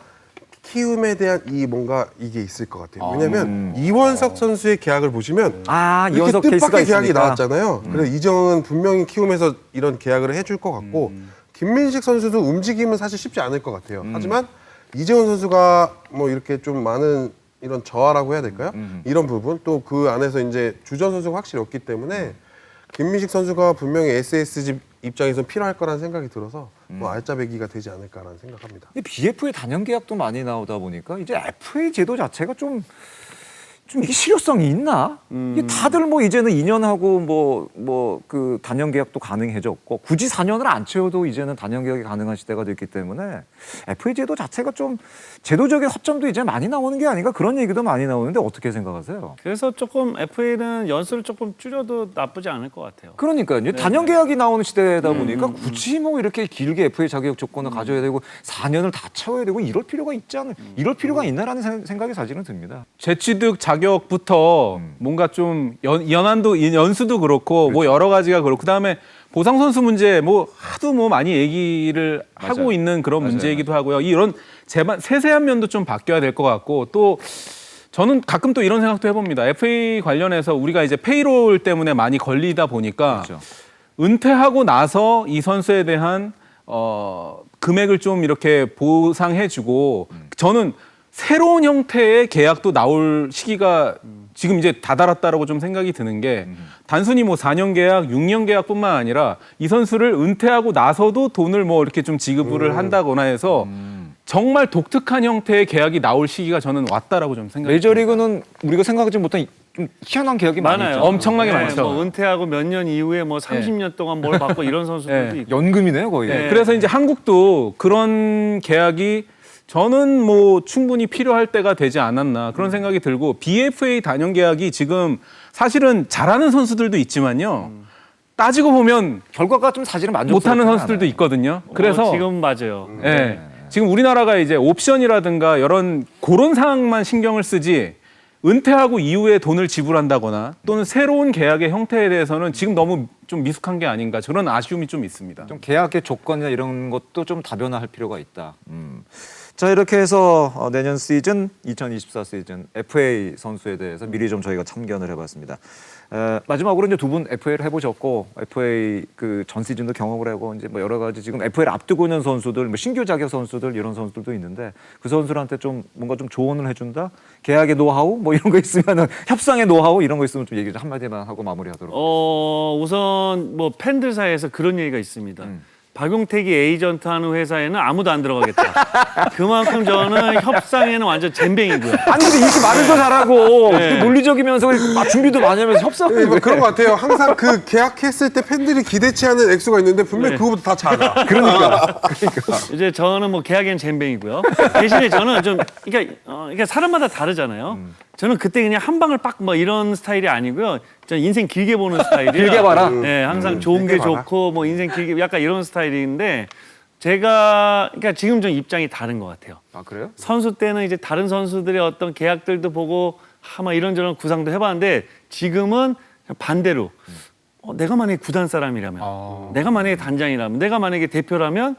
키움에 대한 뭔가 이게 있을 것 같아요. 왜냐하면 이원석 선수의 계약을 보시면 아, 이렇게 이원석 케이스가 뜻밖의 계약이 있으니까. 나왔잖아요. 그래서 이정은 분명히 키움에서 이런 계약을 해줄 것 같고 김민식 선수도 움직임은 사실 쉽지 않을 것 같아요. 하지만 이재원 선수가 뭐 이렇게 좀 많은 이런 저하라고 해야 될까요? 이런 부분 또 그 안에서 이제 주전 선수가 확실히 없기 때문에 김민식 선수가 분명히 SSG 입장에서 필요할 거라는 생각이 들어서 뭐 알짜배기가 되지 않을까라는 생각합니다. 근데 BFA 단연 계약도 많이 나오다 보니까 이제 FA 제도 자체가 좀 이게 실효성이 있나? 이게 다들 뭐 이제는 2년하고 뭐 그 단연 계약도 가능해졌고 굳이 4년을 안 채워도 이제는 단연 계약이 가능한 시대가 됐기 때문에 FA 제도 자체가 좀 제도적인 허점도 이제 많이 나오는 게 아닌가 그런 얘기도 많이 나오는데 어떻게 생각하세요? 그래서 조금 FA는 연수를 조금 줄여도 나쁘지 않을 것 같아요. 그러니까요. 이제 단연 계약이 나오는 시대다 보니까 굳이 뭐 이렇게 길게 FA 자격 조건을 가져야 되고 4년을 다 채워야 되고 이럴 필요가 이럴 필요가 있나라는 생각이 사실은 듭니다. 재취득 자격부터 뭔가 좀 연수도 그렇고 뭐 여러 가지가 그렇고 그다음에 보상 선수 문제 뭐 하도 뭐 많이 얘기를 맞아요. 하고 있는 그런 맞아요. 문제이기도 하고요. 이런 세세한 면도 좀 바뀌어야 될 것 같고 또 저는 가끔 또 이런 생각도 해봅니다. FA 관련해서 우리가 이제 페이롤 때문에 많이 걸리다 보니까 그렇죠. 은퇴하고 나서 이 선수에 대한 금액을 좀 이렇게 보상해주고 저는 새로운 형태의 계약도 나올 시기가 지금 이제 다다랐다라고 좀 생각이 드는 게 단순히 뭐 4년 계약, 6년 계약뿐만 아니라 이 선수를 은퇴하고 나서도 돈을 뭐 이렇게 좀 지급을 한다거나 해서 정말 독특한 형태의 계약이 나올 시기가 저는 왔다라고 좀 생각이 듭니다. 메이저리그는 우리가 생각하지 못한 좀 희한한 계약이 많아요. 많죠. 엄청나게 많죠. 뭐 은퇴하고 몇 년 이후에 뭐 30년 동안 뭘 받고 이런 선수들도 네. 있고. 연금이네요 거의. 네. 그래서 이제 한국도 그런 계약이 저는 뭐 충분히 필요할 때가 되지 않았나 그런 생각이 들고 BFA 단연 계약이 지금 사실은 잘하는 선수들도 있지만요. 따지고 보면 결과가 좀 사실은 만족스럽지 못하는 선수들도 않아요. 있거든요. 그래서 지금 맞아요. 예. 지금 우리나라가 이제 옵션이라든가 이런 그런 상황만 신경을 쓰지 은퇴하고 이후에 돈을 지불한다거나 또는 새로운 계약의 형태에 대해서는 지금 너무 좀 미숙한 게 아닌가 저런 아쉬움이 좀 있습니다. 좀 계약의 조건이나 이런 것도 좀 다변화할 필요가 있다. 자 이렇게 해서 내년 시즌 2024 시즌 FA 선수에 대해서 미리 좀 저희가 참견을 해봤습니다. 마지막으로 이제 두 분 FA를 해보셨고 FA 그 전 시즌도 경험을 하고 이제 뭐 여러 가지 지금 FA를 앞두고 있는 선수들, 뭐 신규 자격 선수들 이런 선수들도 있는데 그 선수들한테 좀 뭔가 좀 조언을 해준다. 계약의 노하우 뭐 이런 거 있으면은 협상의 노하우 이런 거 있으면 좀 얘기 좀 한마디만 하고 마무리하도록. 우선 뭐 팬들 사이에서 그런 얘기가 있습니다. 박용택이 에이전트 하는 회사에는 아무도 안 들어가겠다. 그만큼 저는 협상에는 완전 잼뱅이고요. 아니 근데 이렇게 말을 더 잘하고 네. 논리적이면서 막 준비도 많이 하면서 협상을 네, 뭐 왜 그런 것 같아요. 항상 그 계약했을 때 팬들이 기대치 않은 액수가 있는데 분명히 그거보다 다 작아. 그러니까. 이제 저는 뭐 계약에는 잼뱅이고요. 대신에 저는 좀 그러니까 사람마다 다르잖아요. 저는 그때 그냥 한 방을 빡 뭐 이런 스타일이 아니고요. 저는 인생 길게 보는 스타일이에요. 길게 봐라. 네, 항상 좋은 게 길게 봐라. 좋고 뭐 인생 길게 약간 이런 스타일인데 제가 그러니까 지금 좀 입장이 다른 것 같아요. 아 그래요? 선수 때는 이제 다른 선수들의 어떤 계약들도 보고 막 이런저런 구상도 해봤는데 지금은 반대로 내가 만약에 구단 사람이라면 내가 만약에 단장이라면 내가 만약에 대표라면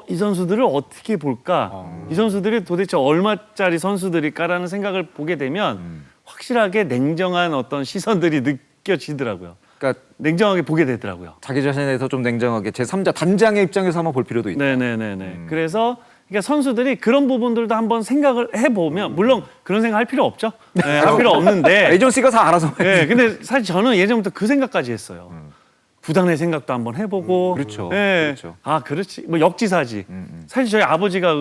이 선수들을 어떻게 볼까? 이 선수들이 도대체 얼마짜리 선수들일까라는 생각을 보게 되면 확실하게 냉정한 어떤 시선들이 느껴지더라고요. 그러니까 냉정하게 보게 되더라고요. 자기 자신에 대해서 좀 냉정하게 제3자 단장의 입장에서 한번 볼 필요도 있다. 네네네네. 그래서 그러니까 선수들이 그런 부분들도 한번 생각을 해보면 물론 그런 생각 할 필요 없죠. 네, 할 필요 없는데. 에이전시가 다 알아서. 네, 근데 사실 저는 예전부터 그 생각까지 했어요. 구단의 생각도 한번 해보고. 그렇죠. 네. 그렇죠. 아, 그렇지. 뭐 역지사지. 사실 저희 아버지가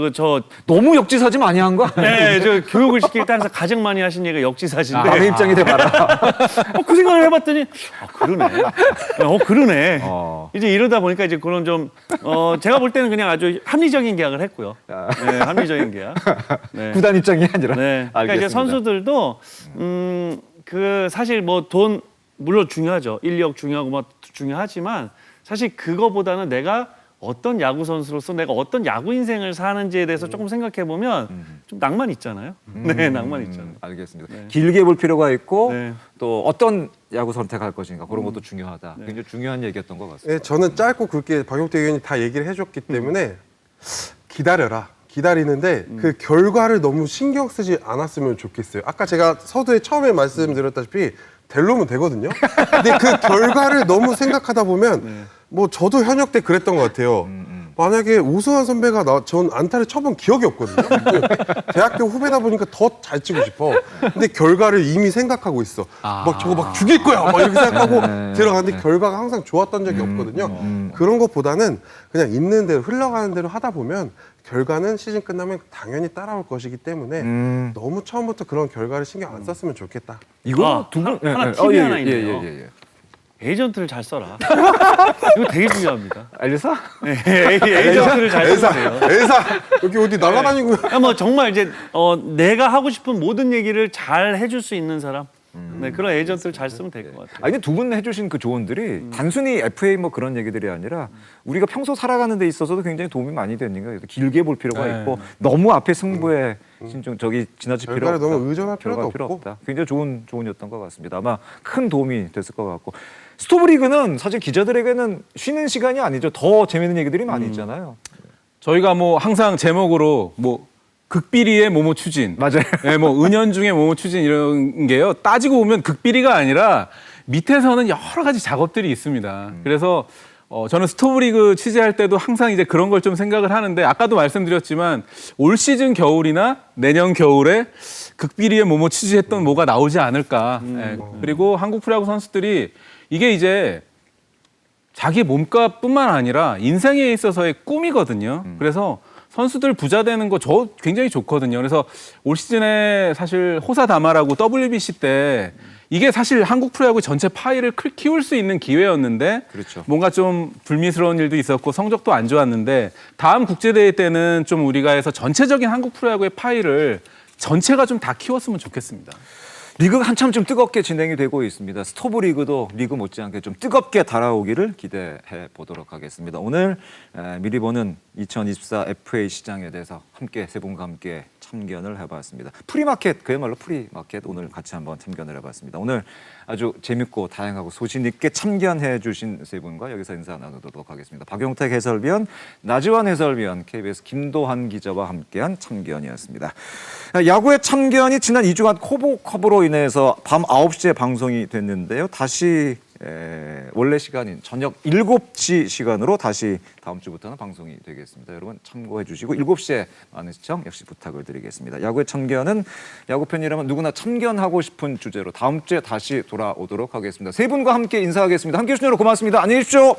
너무 역지사지 많이 한 거 아니에요? 네, 저 교육을 시킬 때 항상 가장 많이 하신 얘기가 역지사지인데. 남의 입장이 돼봐라. 그 생각을 해봤더니 그러네. 그러네. 이제 이러다 보니까 이제 그런 좀 제가 볼 때는 그냥 아주 합리적인 계약을 했고요. 네, 합리적인 계약. 네. 구단 입장이 아니라. 네. 그러니까 알겠습니다. 이제 선수들도 그 사실 뭐 돈 물론 중요하죠. 인력 중요하고 뭐 중요하지만 사실 그거보다는 내가 어떤 야구 선수로서 내가 어떤 야구 인생을 사는지에 대해서 조금 생각해 보면 좀 낭만 있잖아요. 네, 낭만 있잖아요. 알겠습니다. 길게 볼 필요가 있고 네. 또 어떤 야구 선택할 것인가 그런 것도 중요하다. 굉장히 중요한 얘기였던 것 같습니다. 네, 저는 짧고 굵게 박용택 의원이 다 얘기를 해줬기 때문에 기다려라. 기다리는데 그 결과를 너무 신경 쓰지 않았으면 좋겠어요. 아까 제가 서두에 처음에 말씀드렸다시피 될로면 되거든요. 근데 그 결과를 너무 생각하다 보면 뭐 저도 현역 때 그랬던 것 같아요. 만약에 우승환 선배가 전 안타를 쳐본 기억이 없거든요. 대학교 후배다 보니까 더 잘 치고 싶어. 근데 결과를 이미 생각하고 있어. 막 저거 막 죽일 거야. 막 이렇게 생각하고 들어가는데 결과가 항상 좋았던 적이 없거든요. 그런 것보다는 그냥 있는 대로 흘러가는 대로 하다 보면 결과는 시즌 끝나면 당연히 따라올 것이기 때문에 너무 처음부터 그런 결과를 신경 안 썼으면 좋겠다. 이거 두 분 하나 팁이 하나 있네요. 에이전트를 잘 써라. 이거 되게 중요합니다. 알리사? 네, 에이전트를 잘 쓰세요. 엘사 여기 어디 날아다니고 그러니까 뭐 정말 이제 내가 하고 싶은 모든 얘기를 잘 해줄 수 있는 사람. 네, 그런 에이전트를 잘 쓰면 될 것 같아요. 아니 근데 두 분 해주신 그 조언들이 단순히 FA 뭐 그런 얘기들이 아니라 우리가 평소 살아가는 데 있어서도 굉장히 도움이 많이 되는 거예요. 길게 볼 필요가 있고 너무 앞에 승부에 신중 저기 지나칠 필요 없다. 결과를 너무 의존할 필요도 필요 없고. 없다. 굉장히 좋은 조언이었던 것 같습니다. 아마 큰 도움이 됐을 것 같고 스토브리그는 사실 기자들에게는 쉬는 시간이 아니죠. 더 재밌는 얘기들이 많이 있잖아요. 저희가 뭐 항상 제목으로 뭐 극비리의 모모 추진, 맞아요. 네, 뭐 은연중의 모모 추진 이런 게요. 따지고 보면 극비리가 아니라 밑에서는 여러 가지 작업들이 있습니다. 그래서 저는 스토브리그 취재할 때도 항상 이제 그런 걸 좀 생각을 하는데 아까도 말씀드렸지만 올 시즌 겨울이나 내년 겨울에 극비리의 모모 취재했던 뭐가 나오지 않을까. 예, 그리고 한국 프로야구 선수들이 이게 이제 자기 몸값뿐만 아니라 인생에 있어서의 꿈이거든요. 그래서 선수들 부자 되는 거 저 굉장히 좋거든요. 그래서 올 시즌에 사실 호사다마라고 WBC 때 이게 사실 한국 프로야구 전체 파이를 키울 수 있는 기회였는데 그렇죠. 뭔가 좀 불미스러운 일도 있었고 성적도 안 좋았는데 다음 국제대회 때는 좀 우리가 해서 전체적인 한국 프로야구의 파이를 전체가 좀 다 키웠으면 좋겠습니다. 리그가 한참 좀 뜨겁게 진행이 되고 있습니다. 스토브리그도 리그 못지않게 좀 뜨겁게 달아오기를 기대해 보도록 하겠습니다. 오늘 미리 보는 2024 FA 시장에 대해서 함께 세 분과 함께 참견을 해봤습니다. 프리마켓, 그야말로 프리마켓 오늘 같이 한번 참견을 해봤습니다. 오늘 아주 재밌고 다양하고 소신 있게 참견해 주신 세 분과 여기서 인사 나누도록 하겠습니다. 박용택 해설위원, 나지완 해설위원, KBS 김도한 기자와 함께한 참견이었습니다. 야구의 참견이 지난 2주간 코보컵으로 인해서 밤 9시에 방송이 됐는데요. 다시 원래 시간인 저녁 7시 시간으로 다시 다음 주부터는 방송이 되겠습니다. 여러분 참고해 주시고 7시에 많은 시청 역시 부탁을 드리겠습니다. 야구의 참견은 야구팬이라면 누구나 참견하고 싶은 주제로 다음 주에 다시 돌아오도록 하겠습니다. 세 분과 함께 인사하겠습니다. 함께해 주신 여러분 고맙습니다. 안녕히 계십시오.